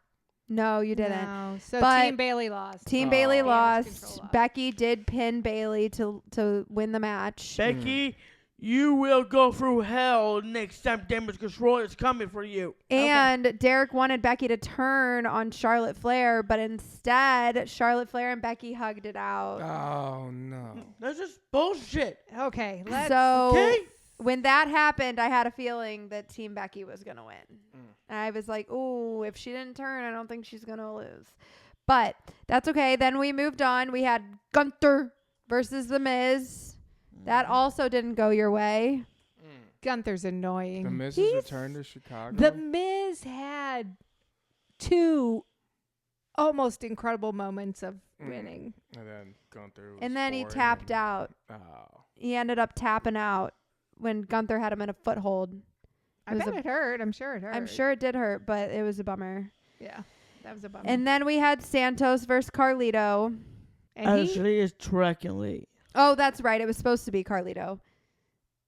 No, you didn't. No. So But Team Bailey lost. Team Oh. Bailey Damage lost. Control lost. Becky did pin Bailey to win the match. Becky, you will go through hell next time Damage Control is coming for you. And Derek wanted Becky to turn on Charlotte Flair, but instead, Charlotte Flair and Becky hugged it out. Oh, no. That's just bullshit. Okay. Let's. So Okay? when that happened, I had a feeling that Team Becky was going to win. And I was like, ooh, if she didn't turn, I don't think she's going to lose. But that's okay. Then we moved on. We had Gunther versus The Miz. That also didn't go your way. Gunther's annoying. The Miz's return to Chicago. The Miz had 2 almost incredible moments of winning. And then Gunther was And then he boring tapped out. Oh. He ended up tapping out when Gunther had him in a foothold. I bet it hurt. I'm sure it hurt. I'm sure it did hurt, but it was a bummer. Yeah, that was a bummer. And then we had Santos versus Carlito. And Actually, it's Dragon Lee. Oh, that's right. It was supposed to be Carlito.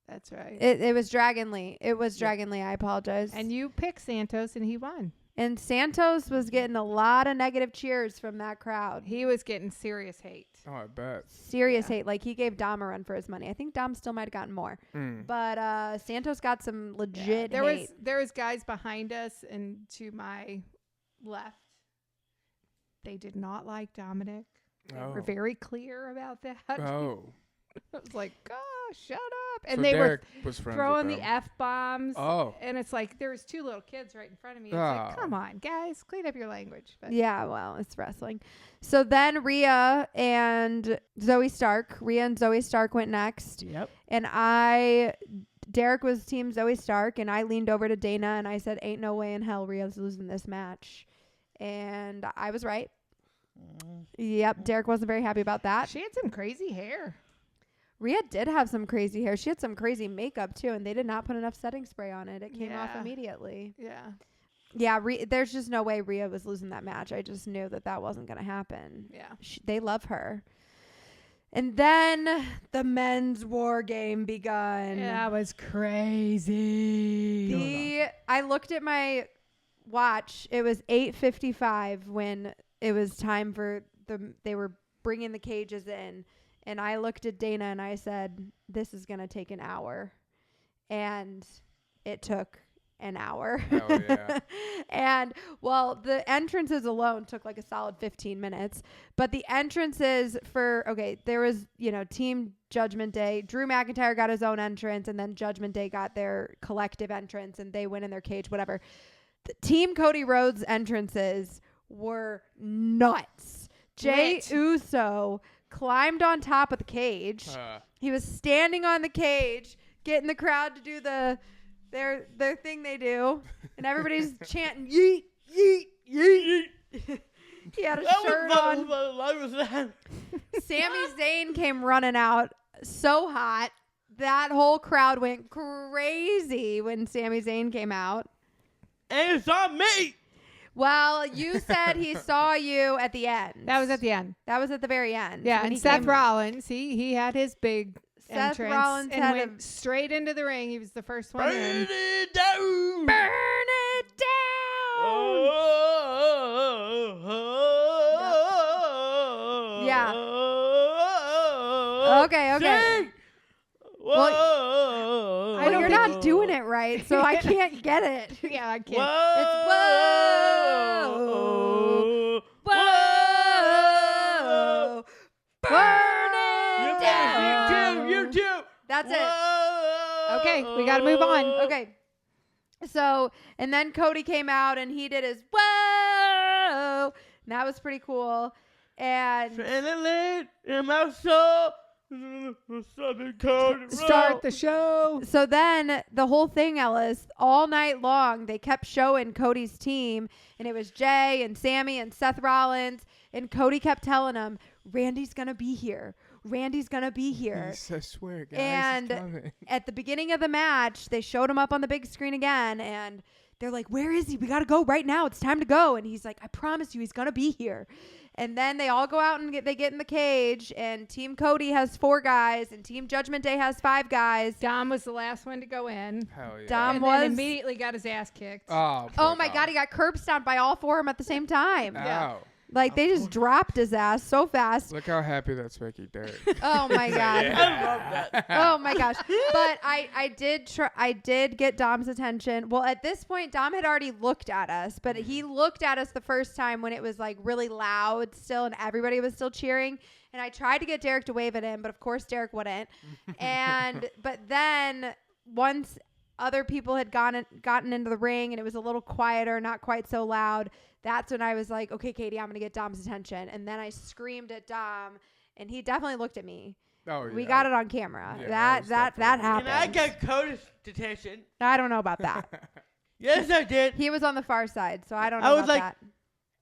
That's right. It was Dragon Lee. It was Dragon Lee. I apologize. And you picked Santos, and he won. And Santos was getting a lot of negative cheers from that crowd. He was getting serious hate. Oh, I bet. Serious hate. Like, he gave Dom a run for his money. I think Dom still might have gotten more. But Santos got some legit hate. There was guys behind us and to my left. They did not like Dominik. They were very clear about that. Oh. I was like, oh, shut up. And So they Derek were was friends throwing with the them. F-bombs. Oh. And it's like, there was 2 little kids right in front of me. It's like, come on, guys, clean up your language. But Yeah, well, it's wrestling. So then Rhea and Zoe Stark went next. Yep. And Derek was team Zoe Stark, and I leaned over to Dana and I said, ain't no way in hell Rhea's losing this match. And I was right. Yep, Derek wasn't very happy about that. she had some crazy hair. Rhea did have some crazy hair. She had some crazy makeup too, and they did not put enough setting spray on it. It came off Yeah. immediately. Yeah. Yeah, there's just no way Rhea was losing that match. I just knew that wasn't going to happen. Yeah. They love her. And then the men's war game begun. That was crazy. I looked at my watch. It was 8:55 when it was time for they were bringing the cages in. And I looked at Dana and I said, this is going to take an hour. And it took an hour. Hell yeah. And, well, the entrances alone took like a solid 15 minutes. But the entrances there was, Team Judgment Day. Drew McIntyre got his own entrance, and then Judgment Day got their collective entrance, and they went in their cage, whatever. The Team Cody Rhodes entrances were nuts. Jey Uso climbed on top of the cage. He was standing on the cage, getting the crowd to do their thing they do, and everybody's chanting yeet, yeet, yeet. He had a shirt on. Sami Zayn came running out so hot. That whole crowd went crazy when Sami Zayn came out. And it's on me. Well, you said he saw you at the end. That was at the end. That was at the very end. Yeah, and Seth Rollins, he had his big Seth entrance Rollins and had went straight into the ring. He was the first one in. Burn it down. Burn it down. Yeah. Okay. Sing. Well, you're not doing it right, so I can't get it. Yeah, I can't. Whoa. Whoa. Burn it down. You too. That's it. Okay, we got to move on. Okay. So, and then Cody came out and he did his whoa. And that was pretty cool. And in my soul. Start the show. So then the whole thing, Ellis, all night long, they kept showing Cody's team, and it was Jey and Sammy and Seth Rollins, and Cody kept telling them, Randy's going to be here. Randy's going to be here. I swear, guys. And at the beginning of the match, they showed him up on the big screen again, and they're like, where is he? We got to go right now. It's time to go. And he's like, I promise you, he's going to be here. And then they all go out and they get in the cage, and Team Cody has 4 guys, and Team Judgment Day has 5 guys. Dom was the last one to go in. Hell yeah. Dom And was then immediately got his ass kicked. Oh my God, he got curb stomped by all 4 of them at the same time. Ow. Like, they just dropped his ass so fast. Look how happy that's making Derek. Oh my God. I love that. Oh my gosh. But I did get Dom's attention. Well, at this point, Dom had already looked at us, but he looked at us the first time when it was like really loud still and everybody was still cheering. And I tried to get Derek to wave at him, but of course Derek wouldn't. But then once other people had gotten into the ring and it was a little quieter, not quite so loud, that's when I was like, okay, Katie, I'm going to get Dom's attention. And then I screamed at Dom, and he definitely looked at me. Oh, yeah. We got it on camera. Yeah, that happened. And I got Cody's detention. I don't know about that. Yes, I did. He was on the far side, so I don't I know was about like, that.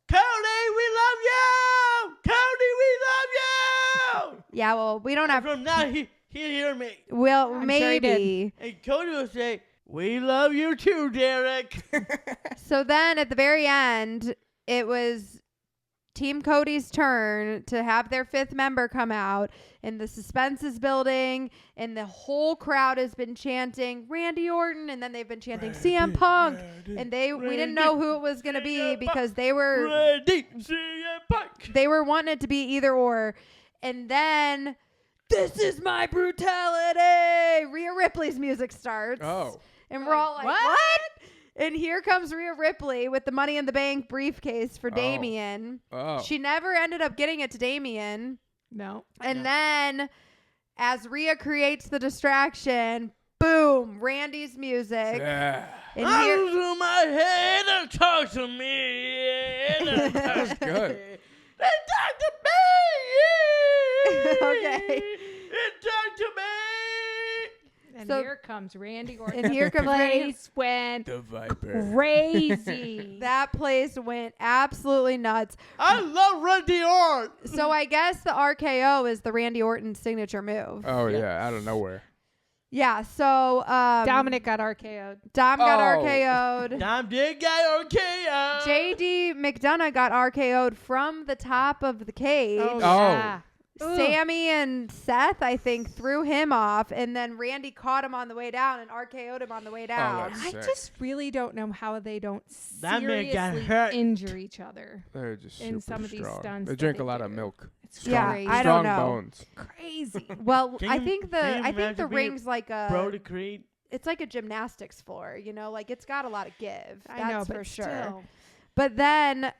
Cody, we love you! Cody, we love you! Yeah, well, we don't have. From now, he'll hear me. Well, I'm sure he maybe. And Cody will say, we love you too, Derek. So then at the very end, it was Team Cody's turn to have their 5th member come out, and the suspense is building, and the whole crowd has been chanting Randy Orton, and then they've been chanting CM Punk, and we didn't know who it was going to be because they were wanting it to be either or, and then this is my brutality. Rhea Ripley's music starts. Oh. And we're all like, what? And here comes Rhea Ripley with the Money in the Bank briefcase for Damian. Oh. She never ended up getting it to Damian. No. And then as Rhea creates the distraction, boom, Randy's music. Yeah. And Arms on my head and talk to me. That was good. They talk to me. Okay. They talk to me. And So- here comes Randy Orton. And here comes Randy. Place went The Viper. crazy. That place went absolutely nuts. I love Randy Orton. So I guess the RKO is the Randy Orton signature move. Oh, yeah. Out of nowhere. Yeah, so Dominic got RKO'd. Dom got Oh. RKO'd. Dom did get okay. JD McDonough got RKO'd from the top of the cage. Oh, Oh. yeah. Ooh. Sammy and Seth, I think, threw him off, and then Randy caught him on the way down and RKO'd him on the way down. that's I sick. just really don't know how they don't That man got seriously hurt. injure each other. They're just In super some of these strong. stunts They that drink they a lot do. of milk. It's Yeah, crazy. I Strong don't know. bones. Crazy. Well, Can I you- think the can you I think the imagine being ring's like Brody a Creed. it's like a gymnastics floor, you know, like it's got a lot of give. I know, That's but for sure. still. But then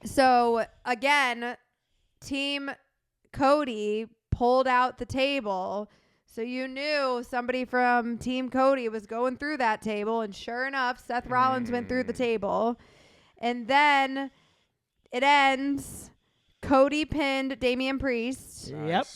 so again, Team Cody pulled out the table. So you knew somebody from Team Cody was going through that table. And sure enough, Seth Rollins went through the table. And then it ends. Cody pinned Damian Priest Yep.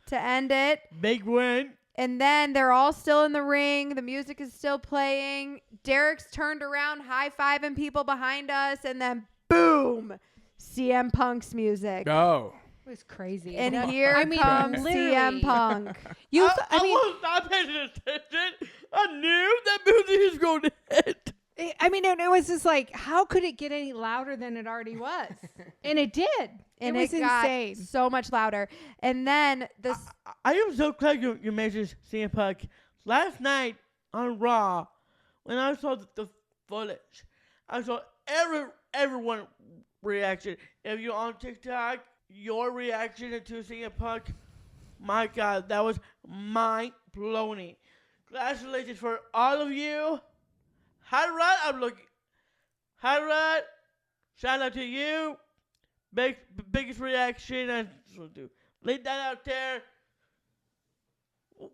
to end it. Big win. And then they're all still in the ring. The music is still playing. Derek's turned around, high-fiving people behind us. And then boom, CM Punk's music. Oh. It was crazy. And That- here I mean, comes literally. CM Punk. You, I was not paying attention. I knew that music was going to hit. I mean, it was just like, how could it get any louder than it already was? And it did. And it was got insane. so much louder. And then this I am so glad you mentioned CM Punk. Last night on Raw, when I saw the footage, I saw everyone reaction. If you're on TikTok, your reaction to CM Punk, my God, that was mind-blowing. Congratulations for all of you. Hi, Rod. I'm looking. Hi, Rod. Shout out to you. Biggest reaction. I just do. Lay that out there.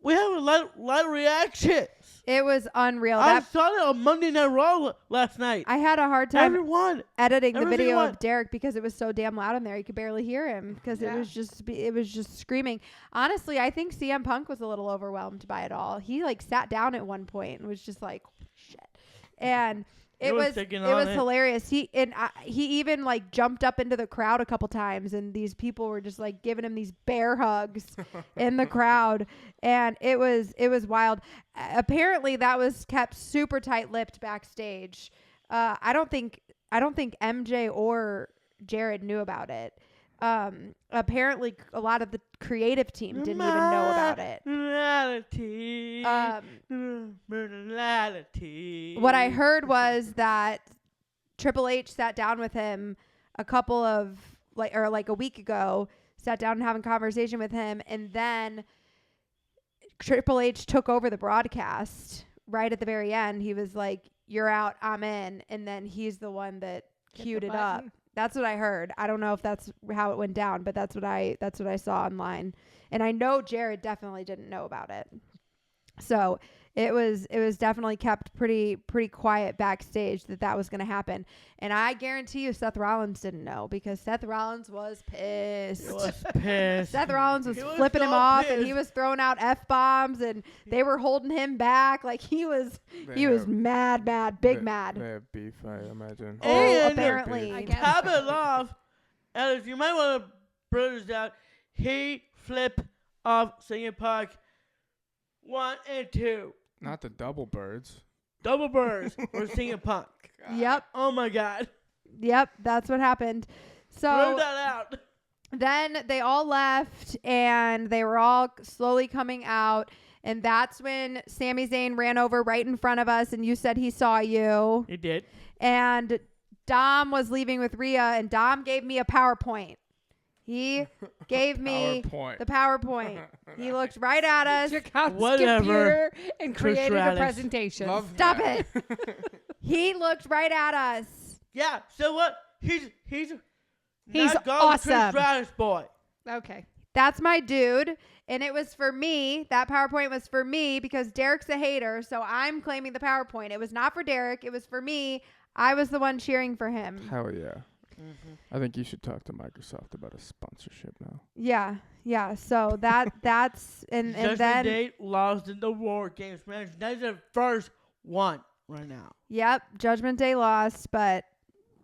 We have a lot of reactions. it was unreal. I saw it on Monday Night Raw last night. I had a hard time Everyone. editing the video everyone. of Derek because it was so damn loud in there. You could barely hear him because Yeah. it was just screaming. Honestly, I think CM Punk was a little overwhelmed by it all. He like sat down at one point and was just like, shit. And it was taking on it. hilarious. He even like jumped up into the crowd a couple times, and these people were just like giving him these bear hugs in the crowd, and it was wild. Apparently, that was kept super tight-lipped backstage. I don't think MJ or Jared knew about it. Apparently, a lot of the creative team didn't even know about it. Morality. What I heard was that Triple H sat down with him a week ago, sat down and having a conversation with him, and then Triple H took over the broadcast right at the very end. He was like, "You're out, I'm in," and then he's the one that Hit queued the it up. button. That's what I heard. I don't know if that's how it went down, but that's what I saw online. And I know Jared definitely didn't know about it. So it was definitely kept pretty quiet backstage that was going to happen. And I guarantee you Seth Rollins didn't know, because Seth Rollins was pissed. He was pissed. Seth Rollins was He was flipping him so off, pissed. and he was throwing out F-bombs, and they were holding him back. Like he was mad, big mad. They have beef, I imagine. Oh, And apparently. I guess. top it off, Alice, you might want to bring this out. He flipped off CM Punk 1 and 2. Not the double birds. Double birds for CM Punk. Yep. Oh my God. Yep, that's what happened. Throw So that out. then they all left, and they were all slowly coming out, and that's when Sami Zayn ran over right in front of us, and you said he saw you. He did. And Dom was leaving with Rhea, and Dom gave me a PowerPoint. He gave me PowerPoint. the PowerPoint. He looked right at us. Took out his Whatever. computer and Chris created a Radish. presentation. Love Stop that. He looked right at us. Yeah. So what? He's He's not awesome. Chris Radish boy. Okay. That's my dude. And it was for me. That PowerPoint was for me because Derek's a hater. So I'm claiming the PowerPoint. It was not for Derek. It was for me. I was the one cheering for him. Hell yeah. I think you should talk to Microsoft about a sponsorship now. Yeah. So that's and Judgment then Day lost in the WarGames match. That's the first one right now. yep, Judgment Day lost, but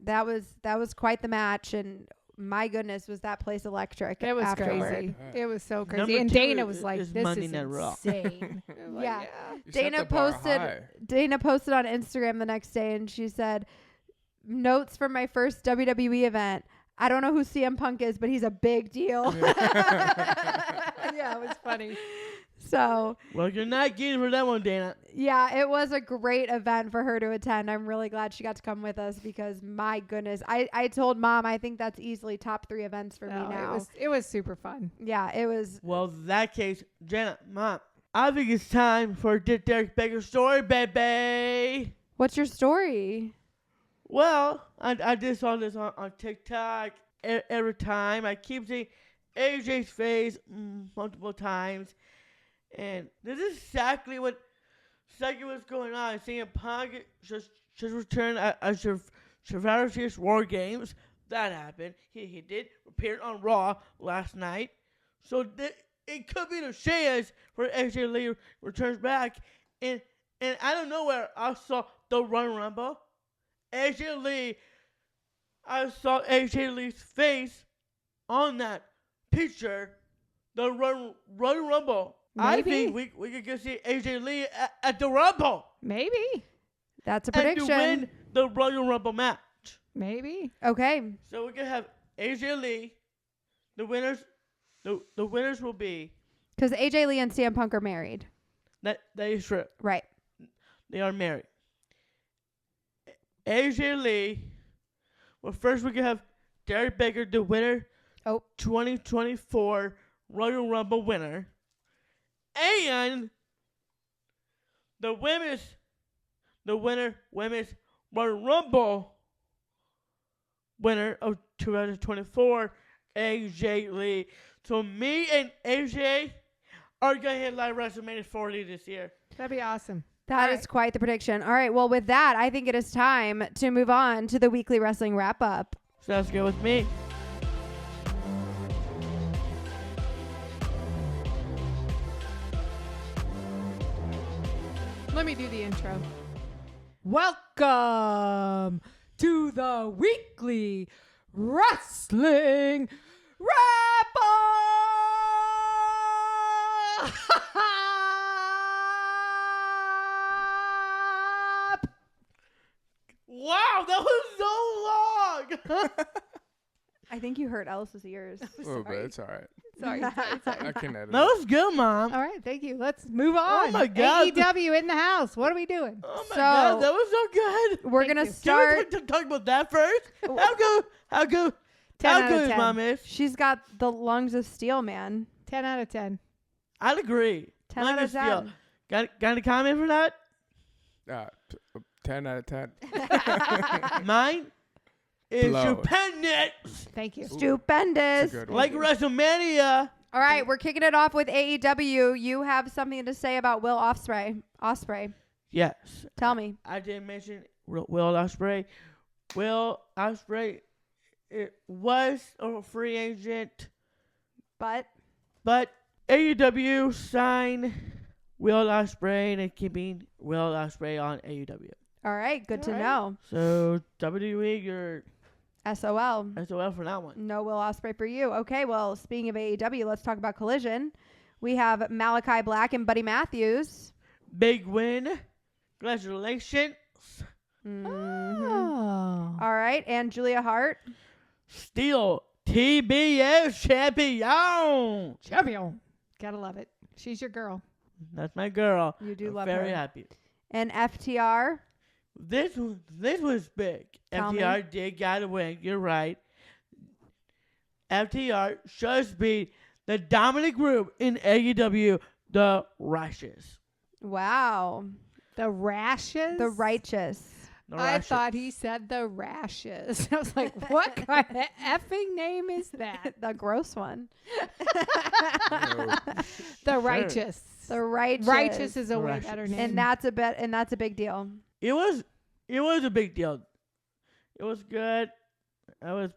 that was quite the match, and my goodness, was that place electric. It was afterward. crazy. It was so crazy. Number And 2 Dana was like, is this Monday is Night Raw. insane. I'm like, Yeah. You set Dana the bar posted high. Dana posted on Instagram the next day, and she said, "Notes from my first WWE event. I don't know who CM Punk is, but he's a big deal." Yeah, it was funny. So Well, you're not getting for that one, Dana. yeah, it was a great event for her to attend. I'm really glad she got to come with us because my goodness, I told Mom I think that's easily top 3 events for me No, now. it was super fun. Yeah, it was. Well, in that case, Jenna, Mom, I think it's time for Derek Baker's story, baby. What's your story? Well, I just saw this on TikTok every time. I keep seeing AJ's face multiple times. And this is exactly what's going on. CM Punk just returned as Survivor Series WarGames. That happened. He did appear on Raw last night. So it could be the chance for AJ Lee returns back. And out of nowhere, I saw the Royal Rumble. I saw AJ Lee's face on that picture. The Royal Rumble. I Maybe. think we could go see AJ Lee at the Rumble. Maybe. That's a And prediction. to win the Royal Rumble match. Maybe. Okay. So we can have AJ Lee. The winners will be Because AJ Lee and CM Punk are married. that is true. Right. They are married. AJ Lee. Well, first we can have Derek Baker, the winner. Oh. 2024 Royal Rumble winner. And the women's Royal Rumble winner of 2024, AJ Lee. So me and AJ are going to hit live WrestleMania 40 this year. That'd be awesome. That All is right. quite the prediction. All right. Well, with that, I think it is time to move on to the weekly wrestling wrap up. Sounds good with me. Let me do the intro. Welcome to the weekly wrestling wrap up. Wow, that was so long. I think you hurt Ellis's ears. A little bit. It's all right. Sorry. I can edit That it. was good, Mom. All right, thank you. Let's move on. my God. AEW in the house. What are we doing? Oh my So- God, that was so good. We're Thank going to you. start. Can we talk about that first? How good 10 how out of good is 10. Mom is? She's got the lungs of steel, man. 10 out of 10. I'd agree. 10 Mine out of is still- 10. Got a comment for that? 10 out of 10. Mine is Blow. stupendous. Thank you. It's a Stupendous. good one. Like WrestleMania. All right, we're kicking it off with AEW. You have something to say about Will Ospreay. Yes. Tell me. I did mention Will Ospreay. Will Ospreay was a free agent, But AEW signed Will Ospreay and keeping Will Ospreay on AEW. all right, good All to right. know. So WWE, you're SOL. SOL for that one. No Will Ospreay for you. Okay, well, speaking of AEW, let's talk about Collision. We have Malachi Black and Buddy Matthews. Big win. Congratulations. Oh. All right, and Julia Hart. Still TBS champion. Champion. Gotta love it. She's your girl. That's my girl. You do I'm love very her. happy. And FTR. This was big. Tell me. FTR did got a win. You're right. FTR should be the dominant group in AEW, the Righteous. Wow. The Rashes? The Righteous. The I Righteous. thought he said the Rashes. I was like, what kind of effing name is that? The gross one. The Righteous. The Righteous. Righteous is a The way Righteous. better name. And that's a big deal. It was a big deal. It was good. I was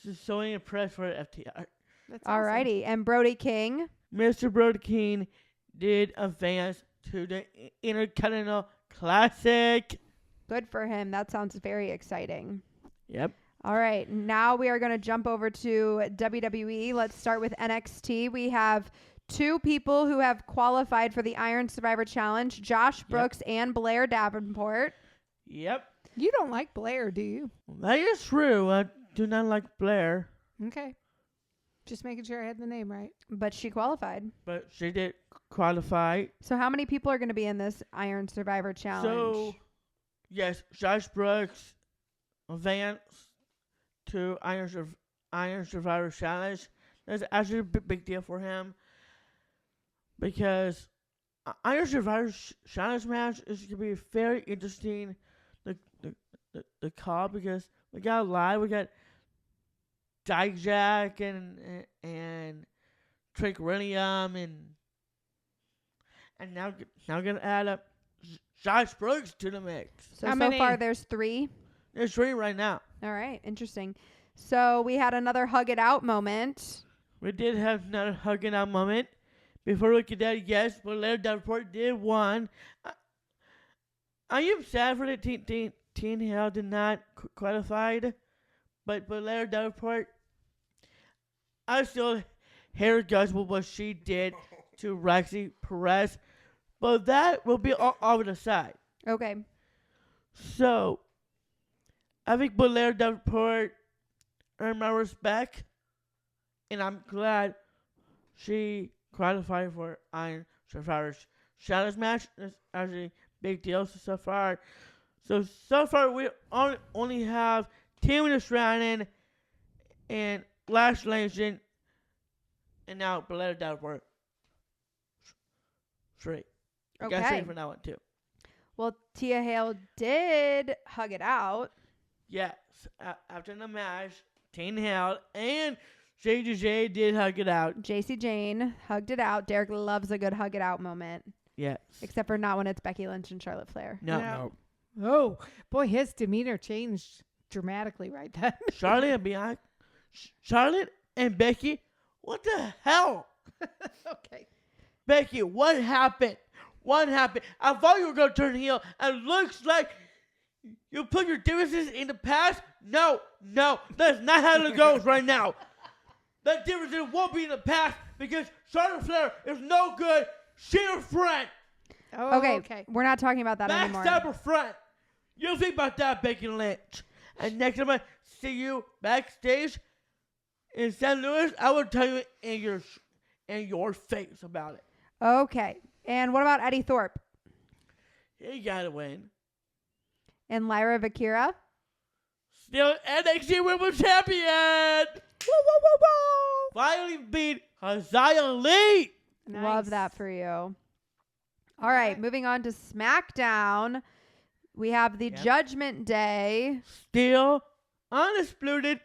just so impressed for FTR. That's awesome. Alrighty. And Brody King. Mr. Brody King did advance to the Intercontinental Classic. Good for him. That sounds very exciting. Yep. All right. Now we are going to jump over to WWE. Let's start with NXT. We have two people who have qualified for the Iron Survivor Challenge, Josh Brooks and Blair Davenport. Yep. You don't like Blair, do you? That is true. I do not like Blair, Okay. Just making sure I had the name right. But she qualified. but she did qualify. So how many people are going to be in this Iron Survivor Challenge? So, yes, Josh Brooks advanced to Iron Survivor Challenge. That's actually a big deal for him because Iron Survivor Challenge match is going to be very interesting. The call, because we got live, we got Dijak and Trick William and now gonna add up Josh Brooks to the mix. So How many? far there's 3. There's 3 right now. All right. Interesting. So we had another hug it out moment. We did have another hugging out moment. Before we get that, yes, but Blair Davenport did won. I am sad for the Teen Hell did not qualified, but Blair Davenport, I still hate her guts with what she did to Roxy Perez, but that will be all over the side. Okay. So, I think Blair Davenport earned my respect, and I'm glad she qualified for Iron Survivor Challenge match. That's actually a big deal so far. So far we only have Tamina Stratton and Lash Legend, and now Blair Davenport. Straight. I got Okay. straight for that one too. Well, Tia Hale did hug it out. Yes. After the match, Tina Hale and JJ did hug it out. JC Jane hugged it out. Derek loves a good hug it out moment. Yes. Except for not when it's Becky Lynch and Charlotte Flair. No. Nope. Oh, boy, his demeanor changed dramatically right then. Charlotte and Becky, what the hell? Okay. Becky, what happened? What happened? I thought you were going to turn heel, and it looks like you put your differences in the past. No, that's not how it goes right now. That differences won't be in the past because Charlotte Flair is no good. She's your friend. Oh, Okay. We're not talking about that anymore. Backstabber friend. You think about that, Becky Lynch. And next time I see you backstage in St. Louis, I will tell you in your face about it. Okay. And what about Eddie Thorpe He got to win. and Lyra Vakira? Still NXT Women's Champion. Woo, woo, woo, woo. Finally beat Haziah Lee. Nice. Love that for you. All right. Moving on to SmackDown. We have the Yep. Judgment Day. Still undisputed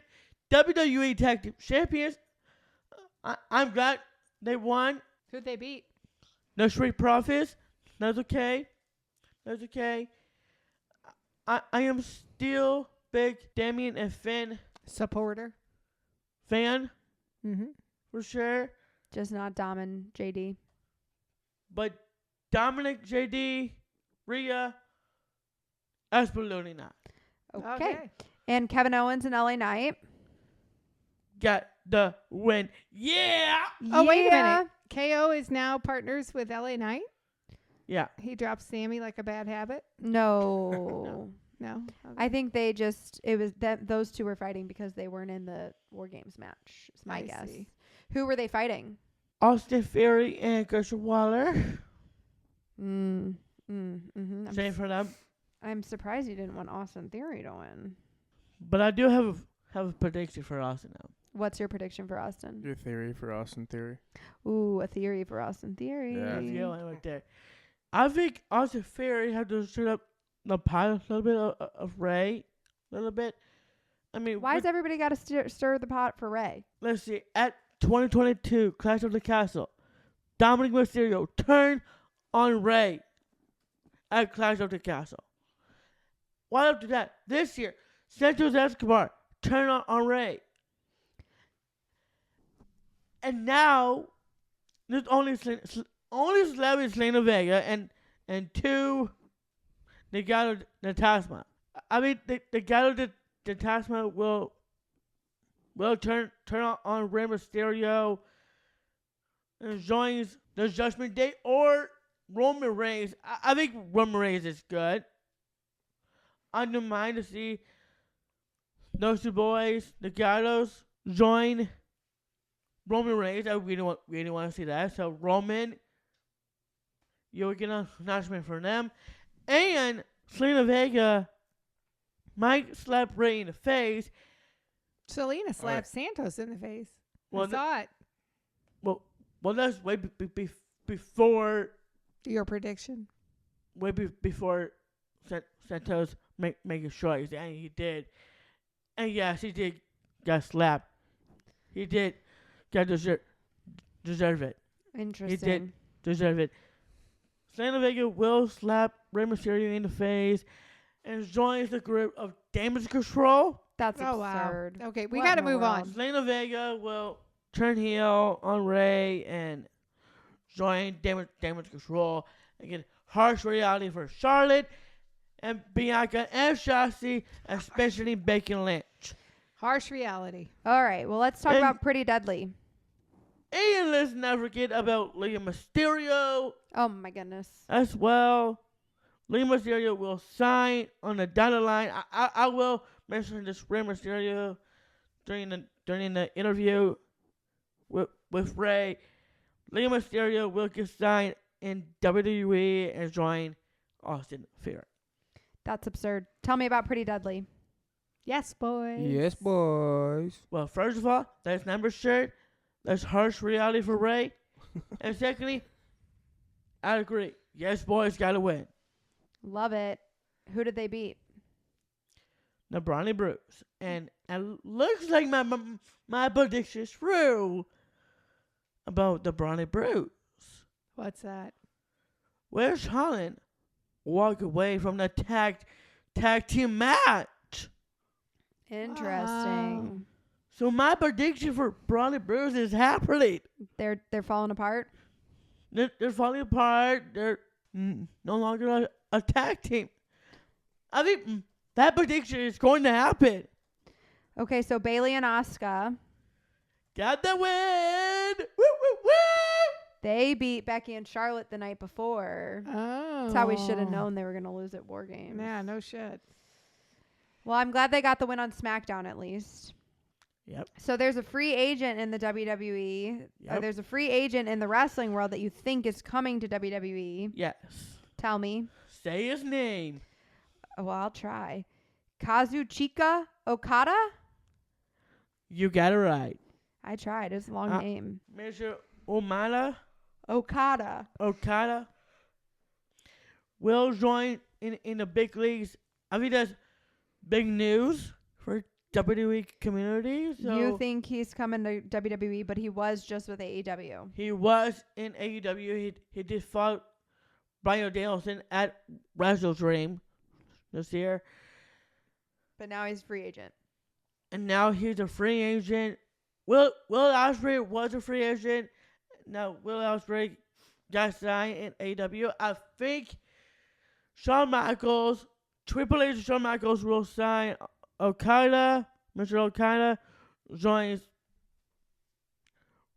WWE Tag Team Champions. I'm glad they won. Who'd they beat? No Street Profits. That's okay. That's okay. I am still big Damien and Finn Supporter. fan Mm-hmm. for sure. Just not Dom and JD. But Dominik, JD, Rhea, absolutely not. Okay. And Kevin Owens and LA Knight. Got the win. Yeah. Oh, wait a minute. KO is now partners with LA Knight? Yeah. He dropped Sammy like a bad habit? No. No. Okay. I think those two were fighting because they weren't in the WarGames match. Is my guess. See. Who were they fighting? Austin Theory and Christian Waller. Mm-hmm. Same for them. I'm surprised you didn't want Austin Theory to win. But I do have a prediction for Austin now. What's your prediction for Austin? Your theory for Austin Theory. Ooh, a theory for Austin Theory. Yeah. That's the one right there. I think Austin Theory have to shoot up the pile a little bit of Rey. A little bit. I mean, Why's everybody got to stir the pot for Rey? let's see. At 2022 Clash of the Castle, Dominik Mysterio turned on Rey at Clash of the Castle. Why after that? This year, Santos Escobar turned on Rey. And now, there's only celebrity Selena Vega and two Legado de Tasma. I mean, the Legado de Tasma will turn on Rey Mysterio and joins the Judgment Day or Roman Reigns. I think Roman Reigns is good. I don't mind to see those two boys, the Gatos, join Roman Reigns. I really want to see that. So Roman, you'll get an announcement from them. And Selena Vega might slap Rey in the face. Selena slapped Santos in the face. Well, I saw it. Well, that's way before. Your prediction. Before Santos make a choice, and he did. And yes, he did got slapped. He did deserve it. Interesting. He did deserve it. Selena Vega will slap Rey Mysterio in the face and joins the group of Damage Control. That's Oh, absurd. wow. Okay, we What got to in the move on. world? Selena Vega will turn heel on Rey and join Damage Control and get harsh reality for Charlotte and Bianca and Shotzi, especially Becky Lynch. Harsh reality. All right. Well, let's talk And- about Pretty Deadly. And let's not forget about Rey Mysterio Oh, my goodness. as well. Rey Mysterio will sign on the dotted line. I will mention this Rey Mysterio during the interview with Rey. Rey Mysterio will get signed in WWE and join Austin Theory. That's absurd. Tell me about Pretty Deadly. Yes, boys. Yes, boys. Well, first of all, that's number shirt. That's harsh reality for Rey. And secondly, I agree. Yes, boys, gotta win. Love it. Who did they beat? The Brawny Brews. And it looks like my prediction is true about the Brawny Brews. What's that? Where's Holland walk away from the tag team match? Interesting. So my prediction for Brawny Brews is happening. They're falling apart. They're falling apart. They're no longer a tag team. I think that prediction is going to happen. Okay, so Bailey and Asuka, Got the win! Woo, woo, woo! they beat Becky and Charlotte the night before. Oh. That's how we should have known they were going to lose at WarGames. Yeah, no shit. Well, I'm glad they got the win on SmackDown at least. Yep. So there's a free agent in the WWE. Yep. There's a free agent in the wrestling world that you think is coming to WWE. Yes. Tell me. Say his name. Well, I'll try. Kazuchika Okada? You got it right. I tried. It's a long name. Mr. Okada will join in the big leagues. I think that's big news for WWE community. So You think he's coming to WWE, but he was just with AEW. he was in AEW. He did fought Bryan Danielson at Wrestle Dream this year. But now he's free agent. And now he's a free agent. Will Ospreay was a free agent. Now Will Ospreay got signed in AEW. I think Shawn Michaels, Triple H and Shawn Michaels will sign Okada. Mr. Okada joins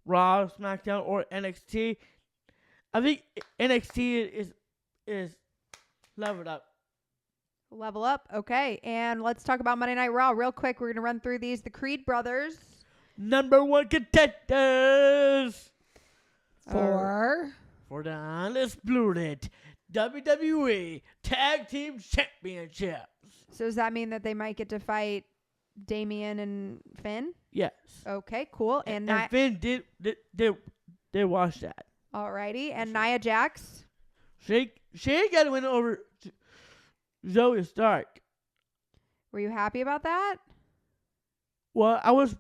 Raw, SmackDown, or NXT. I think NXT is leveled up. Level up. Okay. And let's talk about Monday Night Raw real quick. We're going to run through these. The Creed brothers. Number 1 contenders For for the undisputed WWE Tag Team Championships. So does that mean that they might get to fight Damian and Finn? Yes. Okay, cool. And Finn did watch that. alrighty. And Nia Jax. She got to win over Zoe Stark. Were you happy about that? Well, I was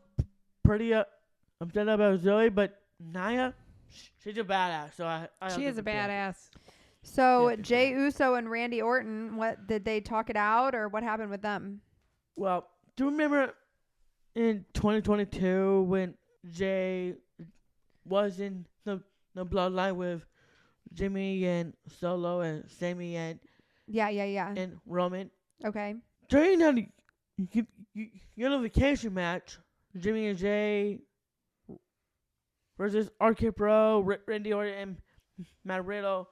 pretty upset about Zoe, but Nia, she's a badass. So she is a badass. So Yeah, Jey Uso and Randy Orton, what did they talk it out, or what happened with them? Well, do you remember in 2022 when Jay was in the bloodline with Jimmy and Solo and Sami and Yeah. and Roman? Okay. During that unification match, Jimmy and Jay versus RK Bro, Randy Orton, and Matt Riddle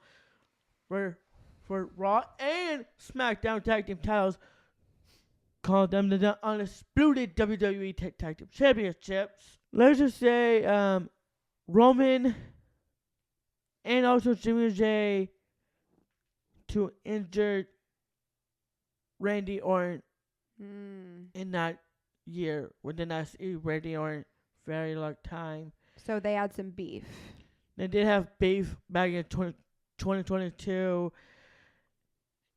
for Raw and SmackDown Tag Team titles, called them the undisputed WWE Tag Team Championships. Let's just say Roman and also Jimmy and Jay to injured Randy Orton in that year when did not see Randy Orton very long time. So they had some beef. They did have beef back in 2022.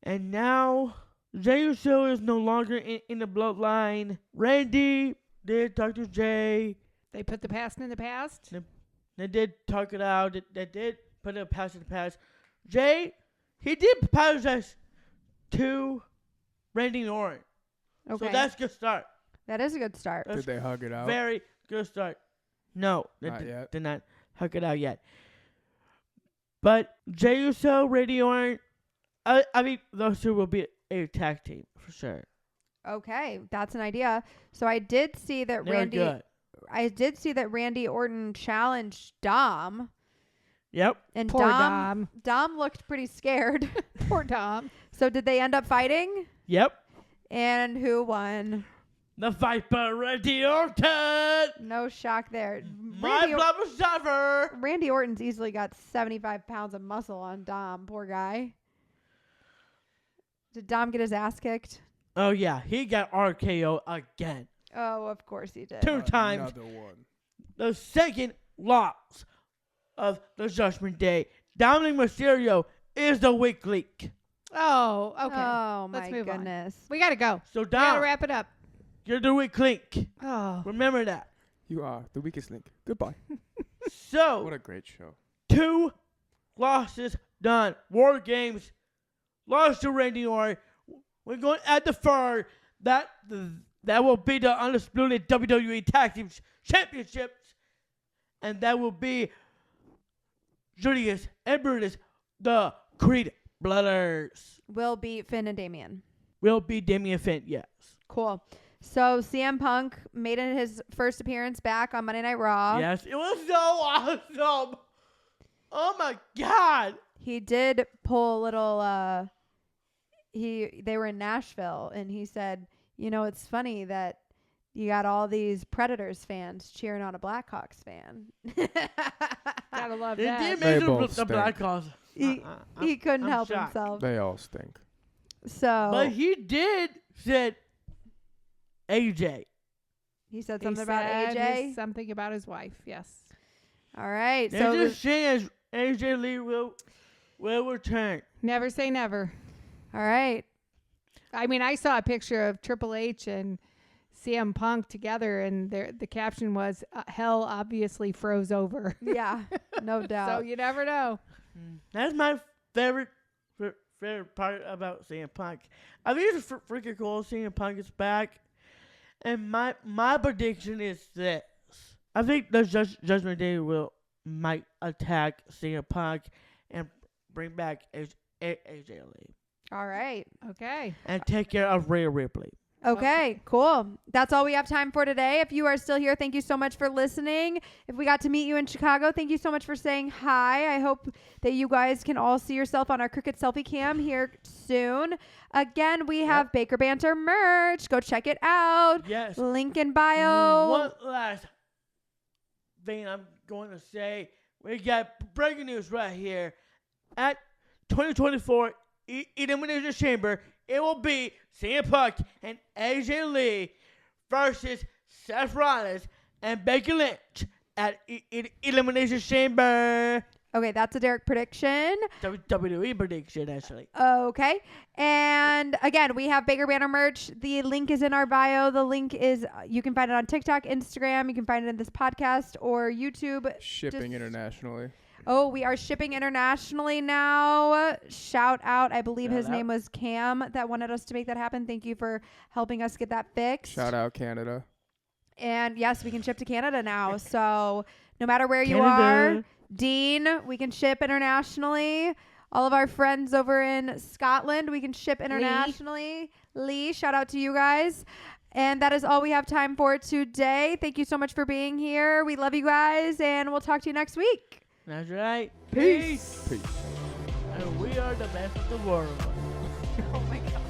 And now Jey Uso is no longer in the bloodline. Randy did talk to Jay. They put the past in the past. They did talk it out. They did put it past in the past. Jay, he did apologize to Randy Orton. Okay. So that's a good start. That is a good start. That's Did they hug it out? Very good start. No, they Not yet. did not hug it out yet. But Jey Uso, Randy Orton, I mean, those two will be a tag team for sure. Okay, that's an idea. So I did see that They're good. Randy Orton challenged Dom. Yep. And Poor Dom. Dom looked pretty scared. Poor Dom. So did they end up fighting? Yep. And who won? The Viper, Randy Orton. No shock there. My blood will suffer. Randy Orton's easily got 75 pounds of muscle on Dom. Poor guy. Did Dom get his ass kicked? Oh, yeah. He got RKO again. Oh, of course he did. 2 times. Another one. The second loss of the Judgment Day. Dominik Mysterio is the weak link. Oh, okay. Oh, Let's my move on. goodness. We got to go. So, We got to Dom, wrap it up. you're the weak link. Oh. Remember that. You are the weakest link. Goodbye. So, What a great show. 2 losses done. WarGames lost to Randy Orton. We're going to add the third. That will be the undisputed WWE Tag Team Championships. And that will be Julius and Brutus, the Creed brothers. Will beat Finn and Damian. Will be Damian Finn, yes. Cool. So CM Punk made his first appearance back on Monday Night Raw. Yes, it was so awesome. Oh my God. He did pull a little they were in Nashville and he said, you know, it's funny that you got all these Predators fans cheering on a Blackhawks fan. Gotta love They that. did They make both the stink. Blackhawks. He couldn't I'm help shocked. himself. They all stink. So But he did said AJ. he said He something about said AJ. Something about his wife. Yes. All right. There's So a chance AJ Lee will return. Never say never. all right. I mean, I saw a picture of Triple H and CM Punk together, and the caption was, hell obviously froze over. Yeah, no doubt. So you never know. That's my favorite part about CM Punk. I think it's freaking cool CM Punk is back. And my prediction is this. I think the Judgment Day might attack CM Punk and bring back AJ Lee. All right. Okay. And take care of Rhea Ripley. Okay, cool. That's all we have time for today. If you are still here, thank you so much for listening. If we got to meet you in Chicago, thank you so much for saying hi. I hope that you guys can all see yourself on our Cricket Selfie Cam here soon. Again, we have Baker Banter merch. Go check it out. Yes. Link in bio. One last thing I'm going to say. We got breaking news right here. At 2024 Elimination Chamber, it will be CM Punk and AJ Lee versus Seth Rollins and Becky Lynch at Elimination Chamber. Okay, that's a Derek prediction. WWE prediction, actually. Okay. And again, we have Baker Banner merch. The link is in our bio. The link is, you can find it on TikTok, Instagram. You can find it in this podcast or YouTube. Shipping internationally. Oh, we are shipping internationally now. Shout out. I believe his name was Cam that wanted us to make that happen. Thank you for helping us get that fixed. Shout out Canada. And yes, we can ship to Canada now. So no matter where you are, Dean, we can ship internationally. All of our friends over in Scotland, we can ship internationally. Lee, shout out to you guys. And that is all we have time for today. Thank you so much for being here. We love you guys, and we'll talk to you next week. That's right. Peace. Peace. And we are the best of the world. Oh my God.